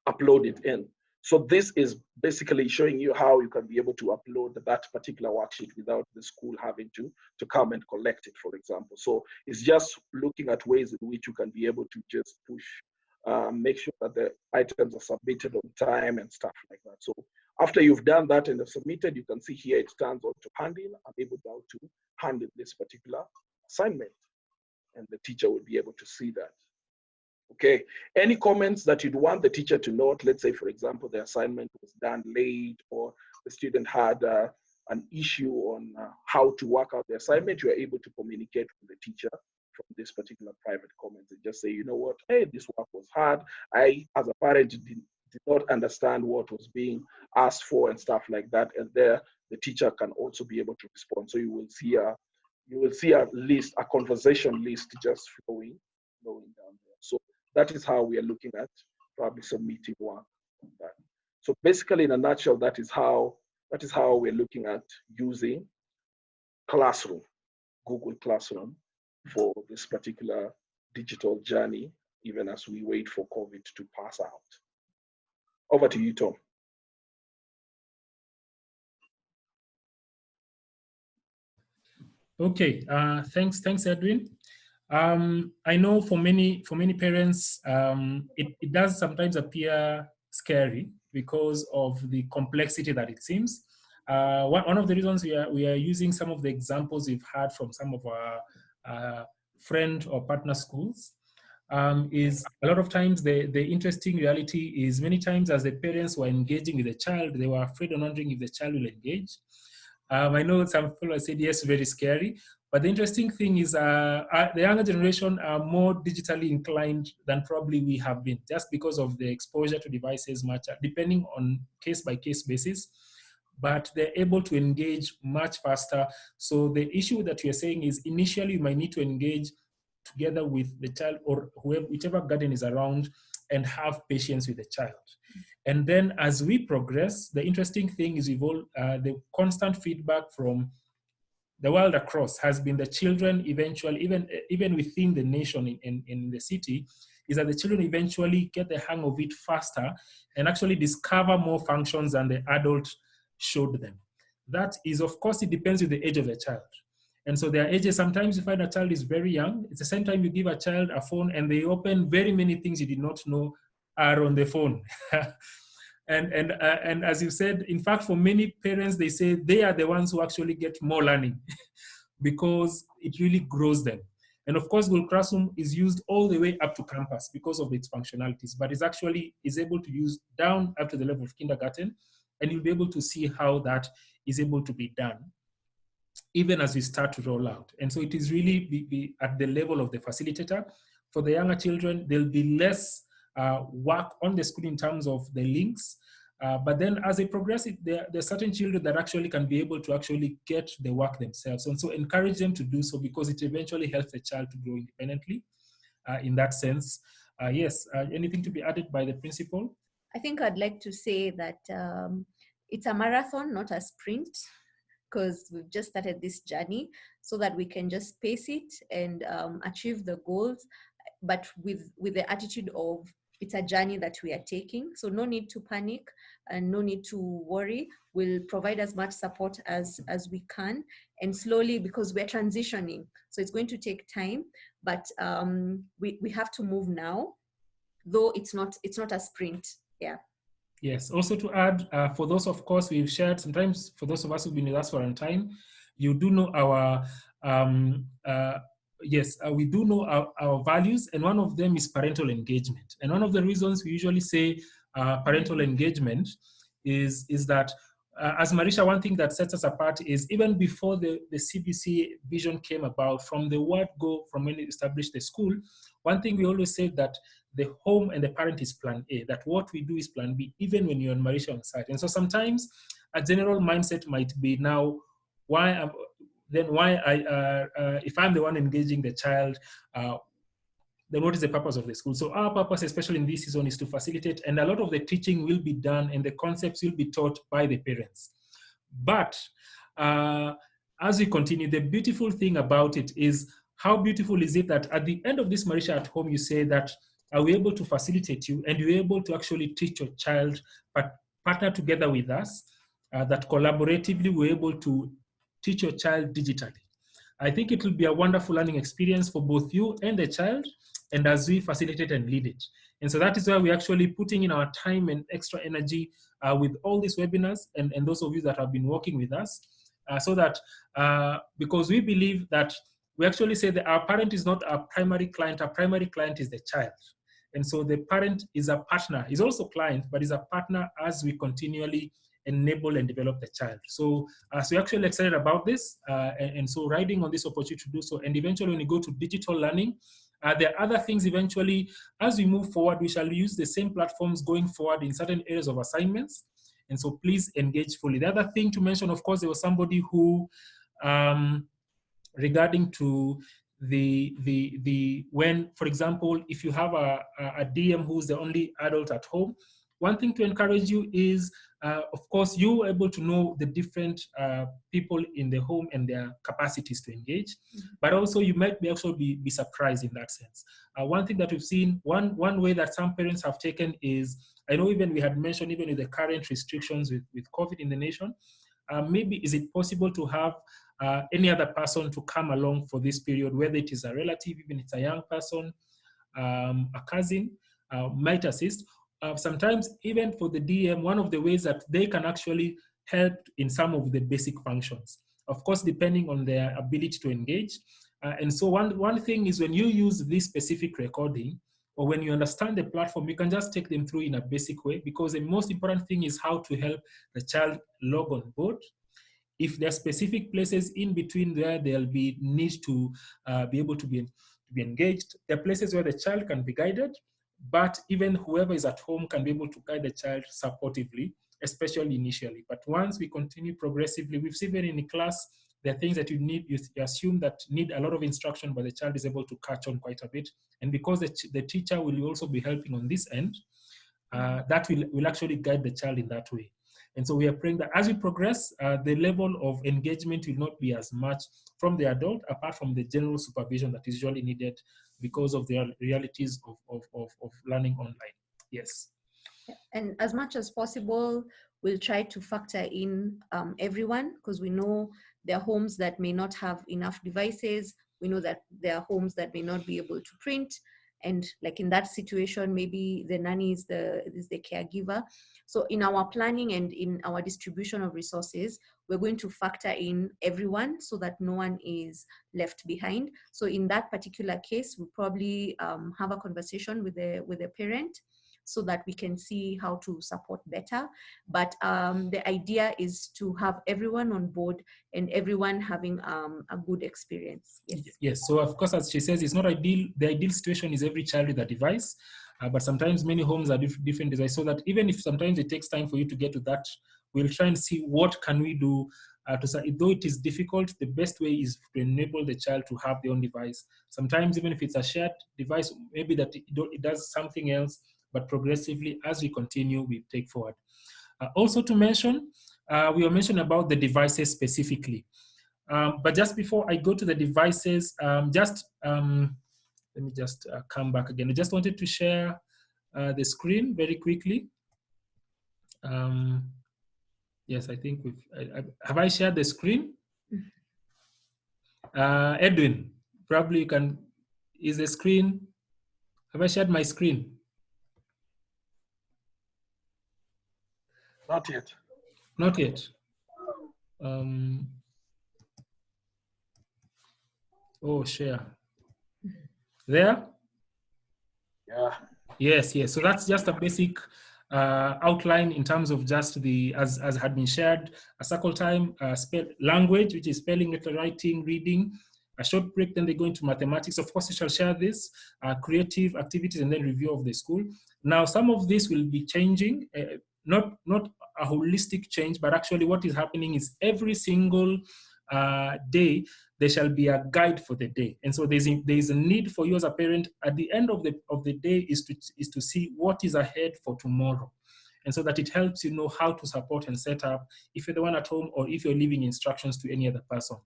upload it in. So this is basically showing you how you can be able to upload that particular worksheet without the school having to come and collect it, for example. So it's just looking at ways in which you can be able to just push, make sure that the items are submitted on time and stuff like that. So after you've done that and have submitted, you can see here it turns on to handle. I'm able now to handle this particular assignment, and the teacher will be able to see that. Okay, any comments that you'd want the teacher to note? Let's say, for example, the assignment was done late, or the student had an issue on how to work out the assignment, you are able to communicate with the teacher from this particular private comments and just say, you know what, hey, this work was hard. I, as a parent, did not understand what was being asked for and stuff like that. And there, the teacher can also be able to respond. So you will see a list, a conversation list just flowing down there. So that is how we are looking at probably submitting work on that. So basically, in a nutshell, that is how we're looking at using Classroom, Google Classroom, for this particular digital journey, even as we wait for COVID to pass out. Over to you, Tom. Okay, thanks, Edwin. I know for many parents, it does sometimes appear scary because of the complexity that it seems. One of the reasons we are using some of the examples we've had from some of our friend or partner schools is a lot of times the interesting reality is many times as the parents were engaging with the child, they were afraid and wondering if the child will engage. I know some people have said, yes, very scary. But the interesting thing is the younger generation are more digitally inclined than probably we have been, just because of the exposure to devices much, depending on case-by-case basis. But they're able to engage much faster. So the issue that you're saying is initially you might need to engage together with the child or whichever guardian is around and have patience with the child. And then as we progress, the interesting thing is the constant feedback from the world across has been the children eventually, even within the nation in the city, is that the children eventually get the hang of it faster and actually discover more functions than the adult showed them. That is, of course, it depends with the age of the child. And so there are ages, sometimes you find a child is very young. It's the same time you give a child a phone and they open very many things you did not know are on the phone. And as you said, in fact, for many parents, they say they are the ones who actually get more learning because it really grows them. And of course, Google Classroom is used all the way up to campus because of its functionalities, but it's actually is able to use down up to the level of kindergarten, and you'll be able to see how that is able to be done even as we start to roll out. And so it is really be at the level of the facilitator. For the younger children, there'll be less work on the screen in terms of the links. But then as they progress, there are certain children that actually can be able to actually get the work themselves. And so encourage them to do so because it eventually helps the child to grow independently in that sense. Yes, anything to be added by the principal? I think I'd like to say that it's a marathon, not a sprint, because we've just started this journey so that we can just pace it and achieve the goals, but with the attitude of it's a journey that we are taking. So no need to panic and no need to worry. We'll provide as much support as we can, and slowly, because we're transitioning. So it's going to take time, but we have to move now, though it's not a sprint. Yeah. Yes, also to add, for those, of course, we've shared, sometimes for those of us who've been with us for a time, you do know our, we do know our values, and one of them is parental engagement. And one of the reasons we usually say parental engagement is that, as Marisha, one thing that sets us apart is even before the CBC vision came about, from the word go, from when we established the school, one thing we always say that the home and the parent is plan A, that what we do is plan B, even when you're on Marisha on site. And so sometimes a general mindset might be now, if I'm the one engaging the child, then what is the purpose of the school? So our purpose, especially in this season, is to facilitate, and a lot of the teaching will be done and the concepts will be taught by the parents. But as we continue, the beautiful thing about it is, how beautiful is it that at the end of this Marisha at Home, you say that, are we able to facilitate you and you're able to actually teach your child, but partner together with us, that collaboratively we're able to teach your child digitally. I think it will be a wonderful learning experience for both you and the child, and as we facilitate and lead it. And so that is why we're actually putting in our time and extra energy with all these webinars and those of you that have been working with us, so that, because we believe that we actually say that our parent is not our primary client is the child. And so the parent is a partner, is also client, but is a partner as we continually enable and develop the child. So we're actually excited about this, and so riding on this opportunity to do so. And eventually when we go to digital learning, there are other things eventually, as we move forward, we shall use the same platforms going forward in certain areas of assignments. And so please engage fully. The other thing to mention, of course, there was somebody who, regarding to when, for example, if you have a DM who's the only adult at home, one thing to encourage you is, of course, you are able to know the different people in the home and their capacities to engage, but also you might be surprised in that sense. One thing that we've seen, one way that some parents have taken is, I know even we had mentioned, even with the current restrictions with COVID in the nation, maybe is it possible to have any other person to come along for this period, whether it is a relative, even it's a young person, a cousin, might assist. Sometimes even for the DM, one of the ways that they can actually help in some of the basic functions, of course, depending on their ability to engage. And so one thing is, when you use this specific recording, or when you understand the platform, you can just take them through in a basic way, because the most important thing is how to help the child log on board. If there are specific places in between there, there'll be need to be able to be engaged. There are places where the child can be guided, but even whoever is at home can be able to guide the child supportively, especially initially. But once we continue progressively, we've seen even in class, there are things that you assume that need a lot of instruction, but the child is able to catch on quite a bit. And because the teacher will also be helping on this end, that will actually guide the child in that way. And so we are praying that as we progress, the level of engagement will not be as much from the adult, apart from the general supervision that is usually needed because of the realities of learning online. Yes. And as much as possible, we'll try to factor in everyone, because we know there are homes that may not have enough devices. We know that there are homes that may not be able to print. And like in that situation, maybe the nanny is the caregiver. So in our planning and in our distribution of resources, we're going to factor in everyone so that no one is left behind. So in that particular case, we'll probably have a conversation with the parent so that we can see how to support better. But the idea is to have everyone on board and everyone having a good experience. Yes. Yes. So of course, as she says, it's not ideal. The ideal situation is every child with a device, but sometimes many homes are different devices. So that even if sometimes it takes time for you to get to that, we'll try and see what can we do though it is difficult, the best way is to enable the child to have their own device. Sometimes even if it's a shared device, maybe that it does something else, but progressively as we continue, we take forward. Also to mention, we were mentioning about the devices specifically. But just before I go to the devices, let me just come back again. I just wanted to share the screen very quickly. Yes, I think have I shared the screen? Edwin, probably you can, is the screen, have I shared my screen? Not yet. Not yet. Oh, share. There? Yeah. Yes, yes. So that's just a basic outline in terms of just the, as had been shared, a circle time, language, which is spelling, letter writing, reading, a short break, then they go into mathematics. Of course, we shall share this, creative activities, and then review of the school. Now, some of this will be changing, not a holistic change, but actually what is happening is every single day, there shall be a guide for the day. And so there's a need for you as a parent at the end of the day is to see what is ahead for tomorrow. And so that it helps you know how to support and set up if you're the one at home or if you're leaving instructions to any other person.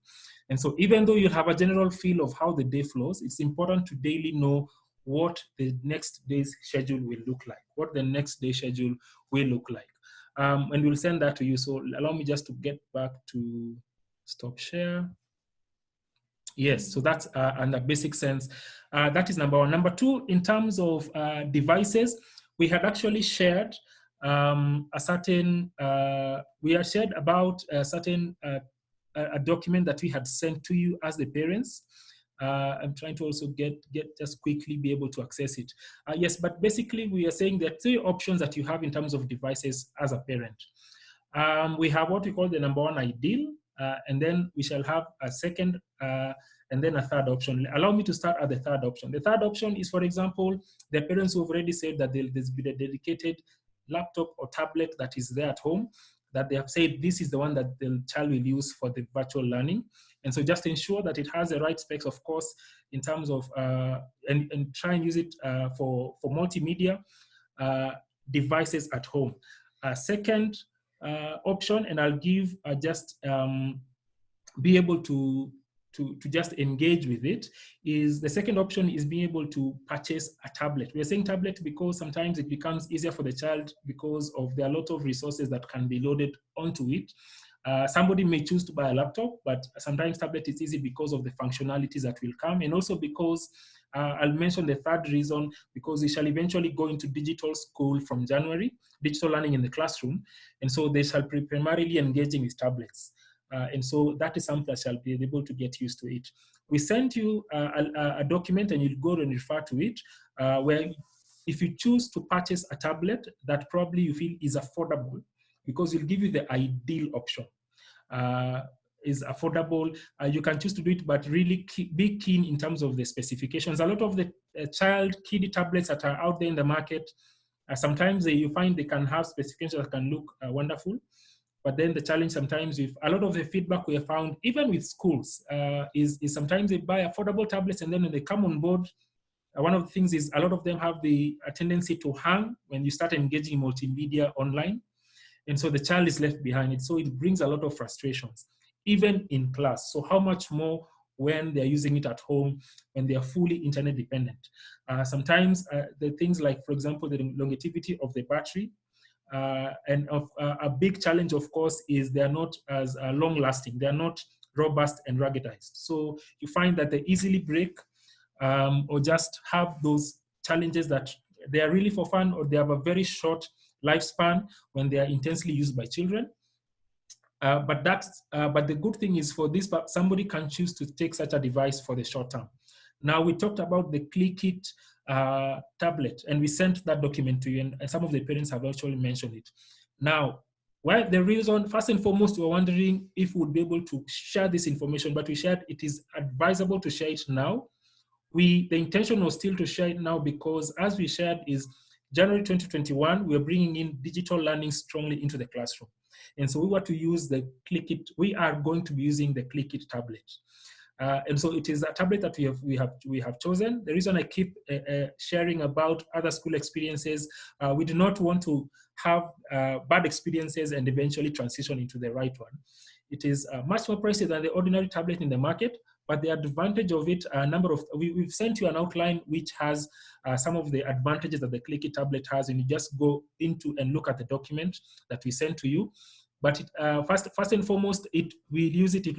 And so even though you have a general feel of how the day flows, it's important to daily know what the next day's schedule will look like, what the next day's schedule will look like. And we'll send that to you. So allow me just to get back to stop share. Yes, so that's in a basic sense. That is number one. Number two, in terms of devices, we had actually shared a certain, we had shared about a certain a document that we had sent to you as the parents. I'm trying to also just quickly be able to access it. Yes, but basically we are saying there are three options that you have in terms of devices as a parent. We have what we call the number one ideal, and then we shall have a second and then a third option. Allow me to start at the third option. The third option is, for example, the parents who have already said that there's been a dedicated laptop or tablet that is there at home, that they have said this is the one that the child will use for the virtual learning. And so just ensure that it has the right specs, of course, in terms of, and try and use it for multimedia devices at home. Second option, and I'll give just be able to just engage with it, is the second option is being able to purchase a tablet. We're saying tablet because sometimes it becomes easier for the child because there are a lot of resources that can be loaded onto it. Somebody may choose to buy a laptop, but sometimes tablet is easy because of the functionalities that will come, and also because I'll mention the third reason, because we shall eventually go into digital school from January, digital learning in the classroom, and so they shall be primarily engaging with tablets. And so that is something that shall be able to get used to it. We sent you a document, and you'll go and refer to it, where if you choose to purchase a tablet that probably you feel is affordable, because we'll give you the ideal option. Is affordable, you can choose to do it, but really be keen in terms of the specifications. A lot of the child kiddie tablets that are out there in the market, sometimes you find they can have specifications that can look wonderful, But then the challenge sometimes with a lot of the feedback we have found, even with schools, is sometimes they buy affordable tablets, and then when they come on board, one of the things is a lot of them have the tendency to hang when you start engaging multimedia online. And so the child is left behind it. So it brings a lot of frustrations, even in class. So how much more when they're using it at home, when they are fully internet dependent. Sometimes the things like, for example, the longevity of the battery, and a big challenge, of course, is they're not as long lasting. They're not robust and ruggedized. So you find that they easily break, or just have those challenges that they are really for fun, or they have a very short lifespan when they are intensely used by children. But the good thing is for this, somebody can choose to take such a device for the short term. Now, we talked about the ClickIt tablet, and we sent that document to you, and some of the parents have actually mentioned it. Now, well, the reason, first and foremost, we're wondering if we would be able to share this information, but we shared it is advisable to share it now. The intention was still to share it now because, as we shared, is January 2021, we're bringing in digital learning strongly into the classroom. And so we were to use the ClickIt, we are going to be using the ClickIt tablet. And so it is a tablet that we have chosen. The reason I keep sharing about other school experiences, we do not want to have bad experiences and eventually transition into the right one. It is much more pricey than the ordinary tablet in the market, but the advantage of it, we've sent you an outline which has some of the advantages that the ClickIt tablet has, and you just go into and look at the document that we sent to you. But first and foremost, it will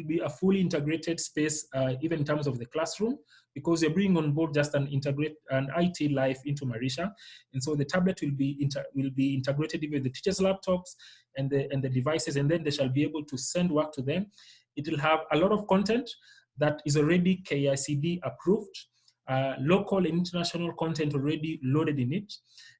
be a fully integrated space, even in terms of the classroom, because you're bringing on board just an IT life into Marisha. And so the tablet will be integrated with the teachers' laptops and the devices, and then they shall be able to send work to them. It will have a lot of content that is already KICD approved, local and international content already loaded in it.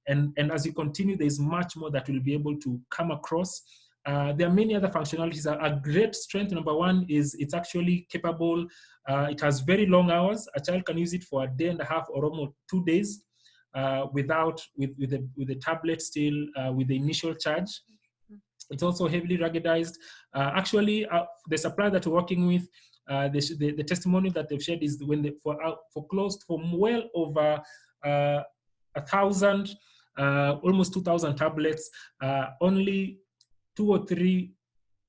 And as you continue, there's much more that will be able to come across. There are many other functionalities. A great strength, number one, is it's actually capable. It has very long hours. A child can use it for a day and a half or almost 2 days with the tablet still with the initial charge. It's also heavily ruggedized. The supplier that we're working with, the testimony that they've shared is when for well over 1,000, almost 2,000 tablets, only 2 or 3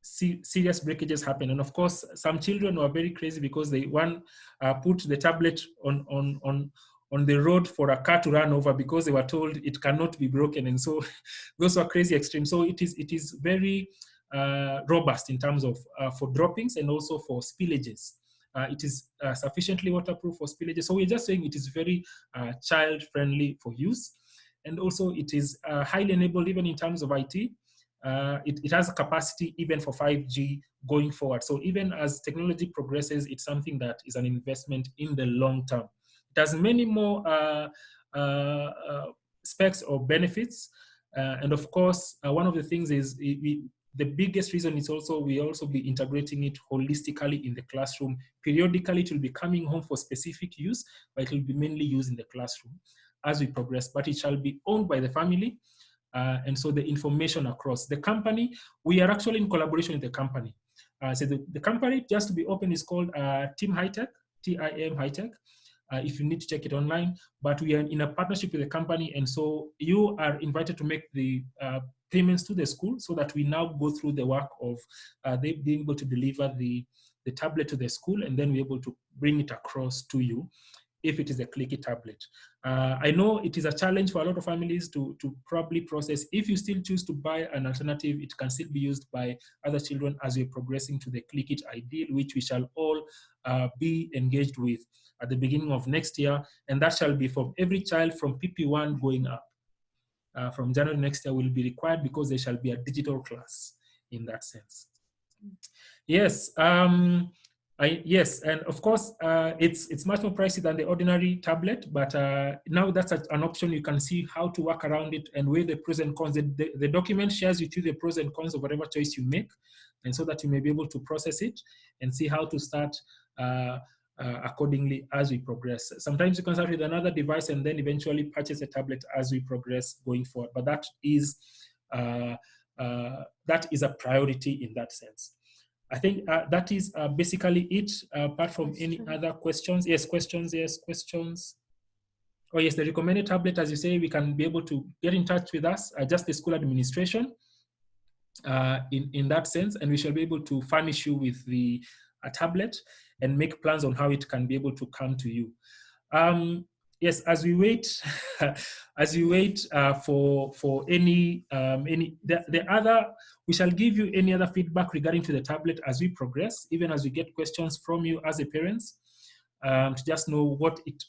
serious breakages happen. And of course, some children were very crazy because they put the tablet on the road for a car to run over because they were told it cannot be broken. And so those were crazy extremes. So it is very robust in terms of for droppings and also for spillages. It is sufficiently waterproof for spillages. So we're just saying it is very child-friendly for use. And also it is highly enabled even in terms of IT. It has a capacity even for 5G going forward. So even as technology progresses, it's something that is an investment in the long term. It has many more specs or benefits. And of course, one of the things is the biggest reason is also we also be integrating it holistically in the classroom. Periodically, it will be coming home for specific use, but it will be mainly used in the classroom as we progress. But it shall be owned by the family. And so the information across the company, we are actually in collaboration with the company. So the company, just to be open, is called Team High Tech, TIM High Tech. If you need to check it online, but we are in a partnership with the company. And so you are invited to make the payments to the school so that we now go through the work of they being able to deliver the tablet to the school, and then we're able to bring it across to you if it is a ClickIt tablet. I know it is a challenge for a lot of families to probably process. If you still choose to buy an alternative, it can still be used by other children as we're progressing to the ClickIt Ideal, which we shall all be engaged with at the beginning of next year. And that shall be for every child from PP1 going up. From January next year will be required because there shall be a digital class in that sense. Yes. Yes, and of course, it's much more pricey than the ordinary tablet, but now that's an option. You can see how to work around it and weigh the pros and cons. The document shares with you the pros and cons of whatever choice you make, and so that you may be able to process it and see how to start accordingly as we progress. Sometimes you can start with another device and then eventually purchase a tablet as we progress going forward, but that is that is a priority in that sense. I think that is basically it, apart from any other questions. Yes, questions, yes, questions. Oh yes, the recommended tablet, as you say, we can be able to get in touch with us, just the school administration in that sense, and we shall be able to furnish you with the tablet and make plans on how it can be able to come to you. Yes, as we wait, for any the other, we shall give you any other feedback regarding to the tablet as we progress, even as we get questions from you as a parents, to just know what it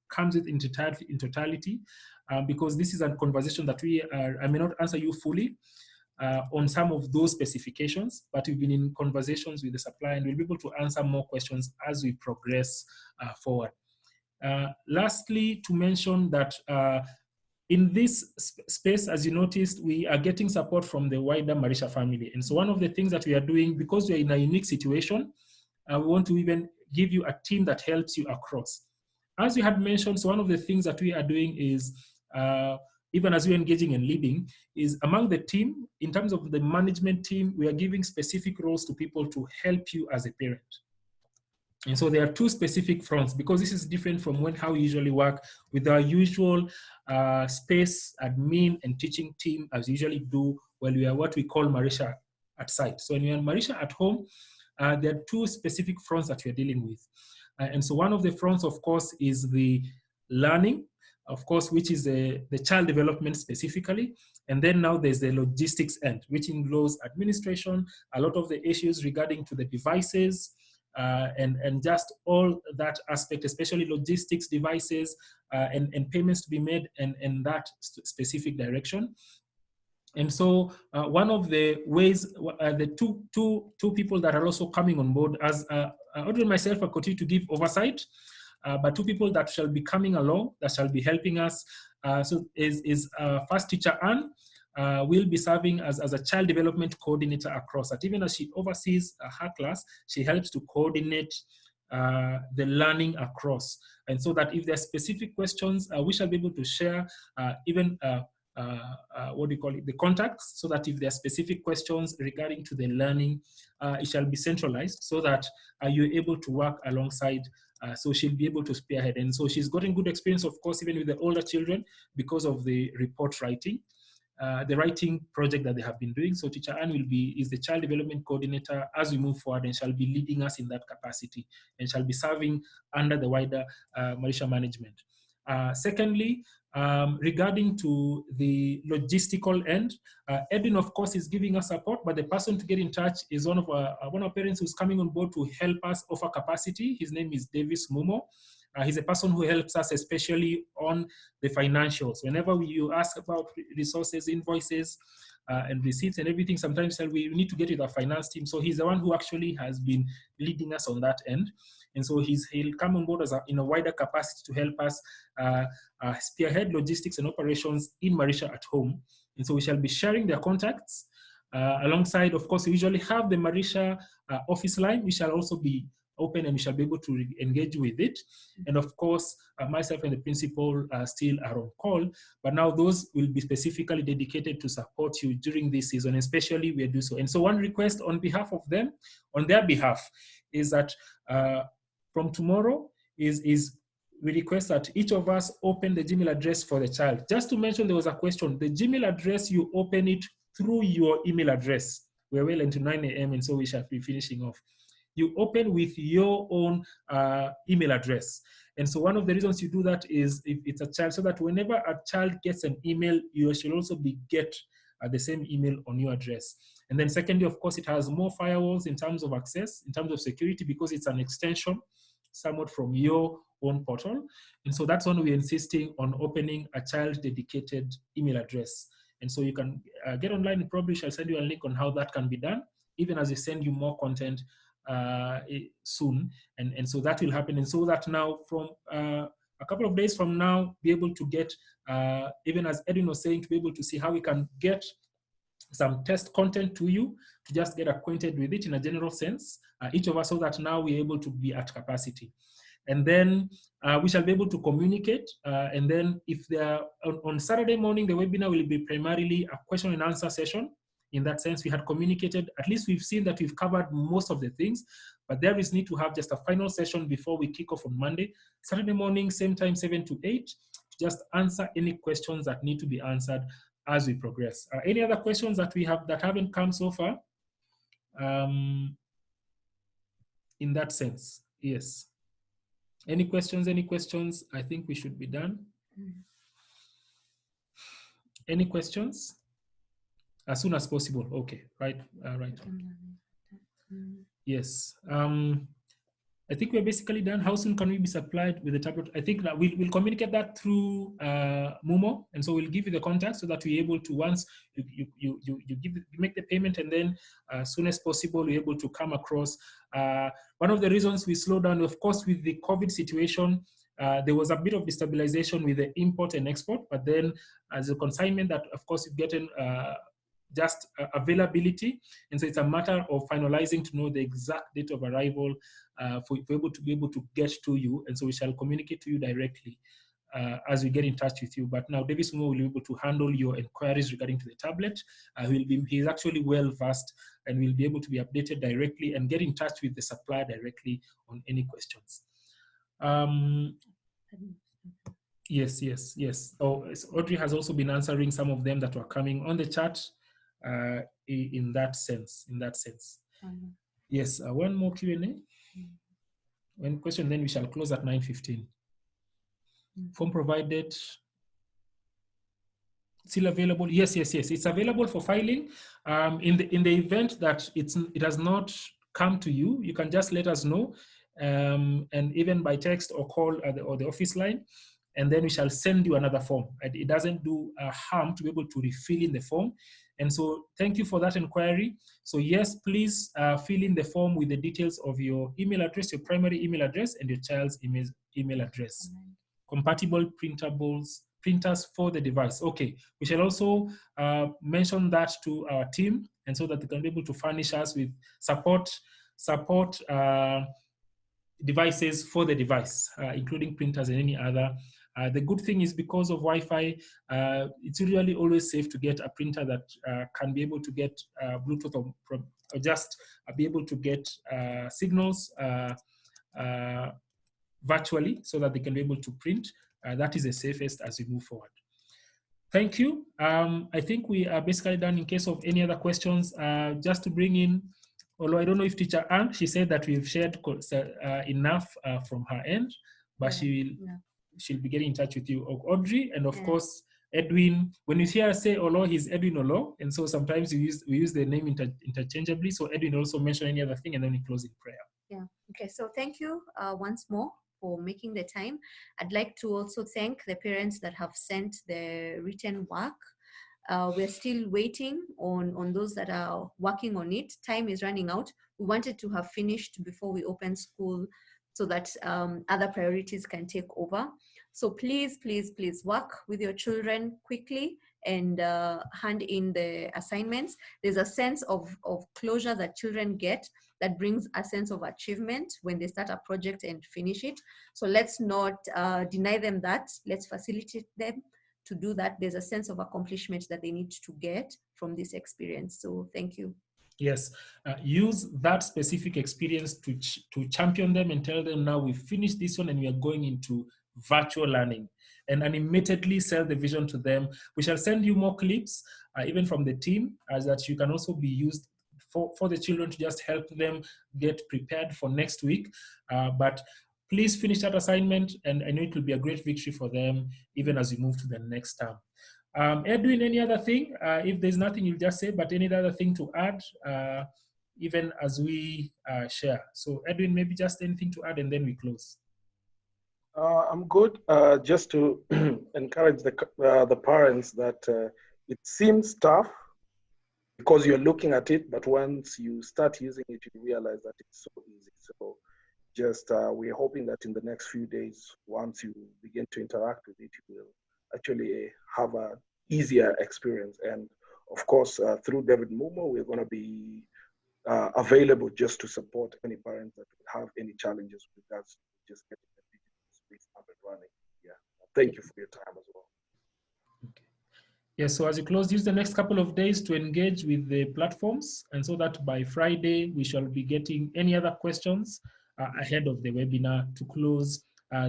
comes with in totality, because this is a conversation that I may not answer you fully on some of those specifications, but we've been in conversations with the supplier and we'll be able to answer more questions as we progress forward. Lastly, to mention that in this space, as you noticed, we are getting support from the wider Marisha family. And so one of the things that we are doing, because we are in a unique situation, we want to even give you a team that helps you across. As we had mentioned, so one of the things that we are doing is, even as we're engaging and leading, is among the team, in terms of the management team, we are giving specific roles to people to help you as a parent. And so there are two specific fronts, because this is different from how we usually work with our usual space admin and teaching team, as we usually do when we are what we call Marisha at site. So when we are Marisha at home, there are two specific fronts that we are dealing with. And so one of the fronts, of course, is the learning, of course, which is the child development specifically. And then now there's the logistics end, which includes administration, a lot of the issues regarding to the devices, and just all that aspect, especially logistics, devices, and payments to be made in that specific direction. And so one of the ways, the two people that are also coming on board, as Audrey and myself, I continue to give oversight, but two people that shall be coming along, that shall be helping us, so is first teacher Anne, will be serving as a child development coordinator across that. Even as she oversees her class, she helps to coordinate the learning across. And so that if there are specific questions, we shall be able to share even what do you call it, the contacts, so that if there are specific questions regarding to the learning, it shall be centralized so that you're able to work alongside. So she'll be able to spearhead. And so she's gotten good experience, of course, even with the older children because of the report writing. The writing project that they have been doing. So Teacher Anne is the child development coordinator as we move forward, and shall be leading us in that capacity and shall be serving under the wider Marisha management. Secondly, regarding to the logistical end, Edwin, of course, is giving us support, but the person to get in touch is one of our parents who's coming on board to help us offer capacity. His name is Davis Mumo. He's a person who helps us, especially on the financials. Whenever you ask about resources, invoices, and receipts and everything, sometimes we need to get with our finance team. So he's the one who actually has been leading us on that end. And so he'll come on board in a wider capacity to help us spearhead logistics and operations in Marisha at home. And so we shall be sharing their contacts alongside, of course, we usually have the Marisha office line. We shall also be open and we shall be able to engage with it. And of course, myself and the principal still are on call, but now those will be specifically dedicated to support you during this season, especially we do so. And so one request on behalf of them, on their behalf, is that from tomorrow is we request that each of us open the Gmail address for the child. Just to mention, there was a question, the Gmail address, you open it through your email address. We're well into 9 a.m. and so we shall be finishing off. You open with your own email address. And so one of the reasons you do that is if it's a child, so that whenever a child gets an email, you should also get the same email on your address. And then secondly, of course, it has more firewalls in terms of access, in terms of security, because it's an extension somewhat from your own portal. And so that's when we're insisting on opening a child dedicated email address. And so you can get online, and probably shall send you a link on how that can be done, even as we send you more content soon. And so that will happen. And so that now from a couple of days from now, be able to get, even as Edwin was saying, to be able to see how we can get some test content to you, to just get acquainted with it in a general sense, each of us, so that now we're able to be at capacity. And then we shall be able to communicate. And then if they are on Saturday morning, the webinar will be primarily a question and answer session. In that sense, we had communicated, at least we've seen that we've covered most of the things, but there is need to have just a final session before we kick off on Monday. Saturday morning, same time, 7 to 8, to just answer any questions that need to be answered as we progress. Any other questions that we have that haven't come so far? In that sense, yes. Any questions? Any questions? I think we should be done. Any questions? As soon as possible. Okay, right, right. Yes. I think we're basically done. How soon can we be supplied with the tablet? I think that we'll communicate that through Momo, and so we'll give you the contact so that we're able to, once you make the payment, and then as soon as possible we're able to come across. One of the reasons we slowed down, of course, with the COVID situation, there was a bit of destabilization with the import and export, but then as a consignment that, of course, you've gotten just availability, and so it's a matter of finalizing to know the exact date of arrival for be able to get to you, and so we shall communicate to you directly as we get in touch with you. But now Davis Mo will be able to handle your inquiries regarding to the tablet. He's actually well versed and will be able to be updated directly and get in touch with the supplier directly on any questions. Yes. Oh, Audrey has also been answering some of them that were coming on the chat. In that sense. Yes, one more Q&A. One question, then we shall close at 9:15. Form provided, still available? Yes. It's available for filing. In the event that it has not come to you, you can just let us know, and even by text or call or the office line, and then we shall send you another form. It doesn't do harm to be able to refill in the form. And so thank you for that inquiry. So yes, please fill in the form with the details of your email address, your primary email address, and your child's email address. Compatible printers for the device. Okay, we shall also mention that to our team, and so that they can be able to furnish us with support devices for the device, including printers and any other. The good thing is, because of Wi-Fi, it's usually always safe to get a printer that can be able to get Bluetooth or just be able to get signals virtually, so that they can be able to print. That is the safest as we move forward. Thank you. I think we are basically done. In case of any other questions, just to bring in, although I don't know if Teacher Anne, she said that we've shared enough from her end, but she'll be getting in touch with you, Audrey, and of course Edwin. When you hear us say Olo, he's Edwin Olo, and so sometimes we use the name interchangeably. So Edwin also mentioned any other thing, and then we close in prayer. Yeah. Okay. So thank you once more for making the time. I'd like to also thank the parents that have sent the written work. We're still waiting on those that are working on it. Time is running out. We wanted to have finished before we open school, so that other priorities can take over. So please work with your children quickly and hand in the assignments. There's a sense of closure that children get that brings a sense of achievement when they start a project and finish it. So let's not deny them that. Let's facilitate them to do that. There's a sense of accomplishment that they need to get from this experience. So thank you. Yes, use that specific experience to champion them and tell them, now we've finished this one and we are going into virtual learning, and animatedly sell the vision to them. We shall send you more clips, even from the team, as that you can also be used for the children to just help them get prepared for next week. But please finish that assignment, and I know it will be a great victory for them, even as we move to the next term. Edwin, any other thing? If there's nothing, you'll just say, but any other thing to add, even as we share? So Edwin, maybe just anything to add, and then we close. I'm good. Just to encourage the parents that it seems tough because you're looking at it, but once you start using it, you realize that it's so easy. So just we're hoping that in the next few days, once you begin to interact with it, you will actually have an easier experience. And of course, through David Momo, we're going to be available just to support any parents that have any challenges with regards to just getting running. Yeah. Thank you for your time as well. Okay. Yes, so as you close, use the next couple of days to engage with the platforms, and so that by Friday, we shall be getting any other questions ahead of the webinar to close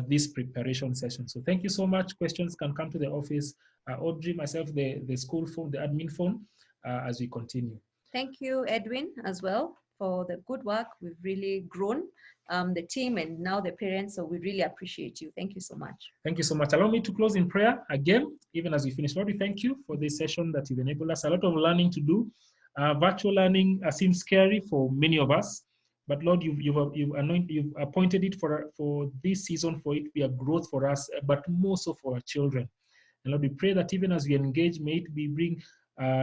this preparation session. So thank you so much. Questions can come to the office. Audrey, myself, the school phone, the admin phone, as we continue. Thank you, Edwin, as well, for the good work. We've really grown, the team and now the parents, so we really appreciate you. Thank you so much. Thank you so much. Allow me to close in prayer again, even as we finish. Lord, we thank you for this session that you've enabled us. A lot of learning to do. Virtual learning seems scary for many of us, but Lord, you've appointed it for this season for it to be a growth for us, but more so for our children. And Lord, we pray that even as we engage, may it bring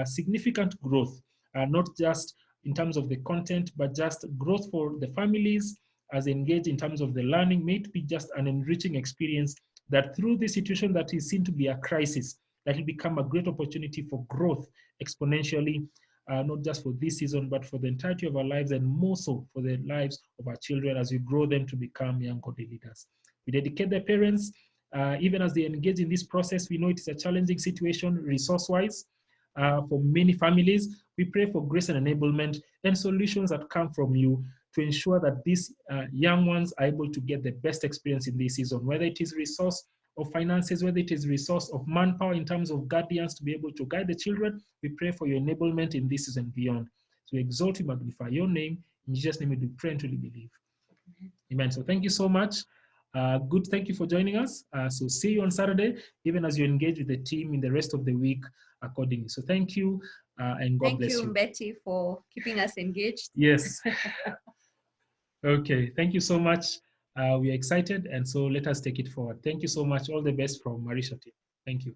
significant growth, not just in terms of the content, but just growth for the families as they engage in terms of the learning. May it be just an enriching experience that through this situation that is seen to be a crisis, that will become a great opportunity for growth exponentially, not just for this season, but for the entirety of our lives, and more so for the lives of our children as we grow them to become young godly leaders. We dedicate the parents, even as they engage in this process. We know it is a challenging situation resource-wise for many families. We pray for grace and enablement and solutions that come from you to ensure that these young ones are able to get the best experience in this season, whether it is resource of finances, whether it is resource of manpower in terms of guardians to be able to guide the children. We pray for your enablement in this season and beyond. So we exalt you, magnify your name. In Jesus' name we do pray and truly believe. Amen. So thank you so much. Thank you for joining us. So see you on Saturday, even as you engage with the team in the rest of the week accordingly. So thank you and God bless you. Thank you, Betty, for keeping us engaged. Yes. Okay, thank you so much. We are excited, and so let us take it forward. Thank you so much. All the best from Marisha team. Thank you.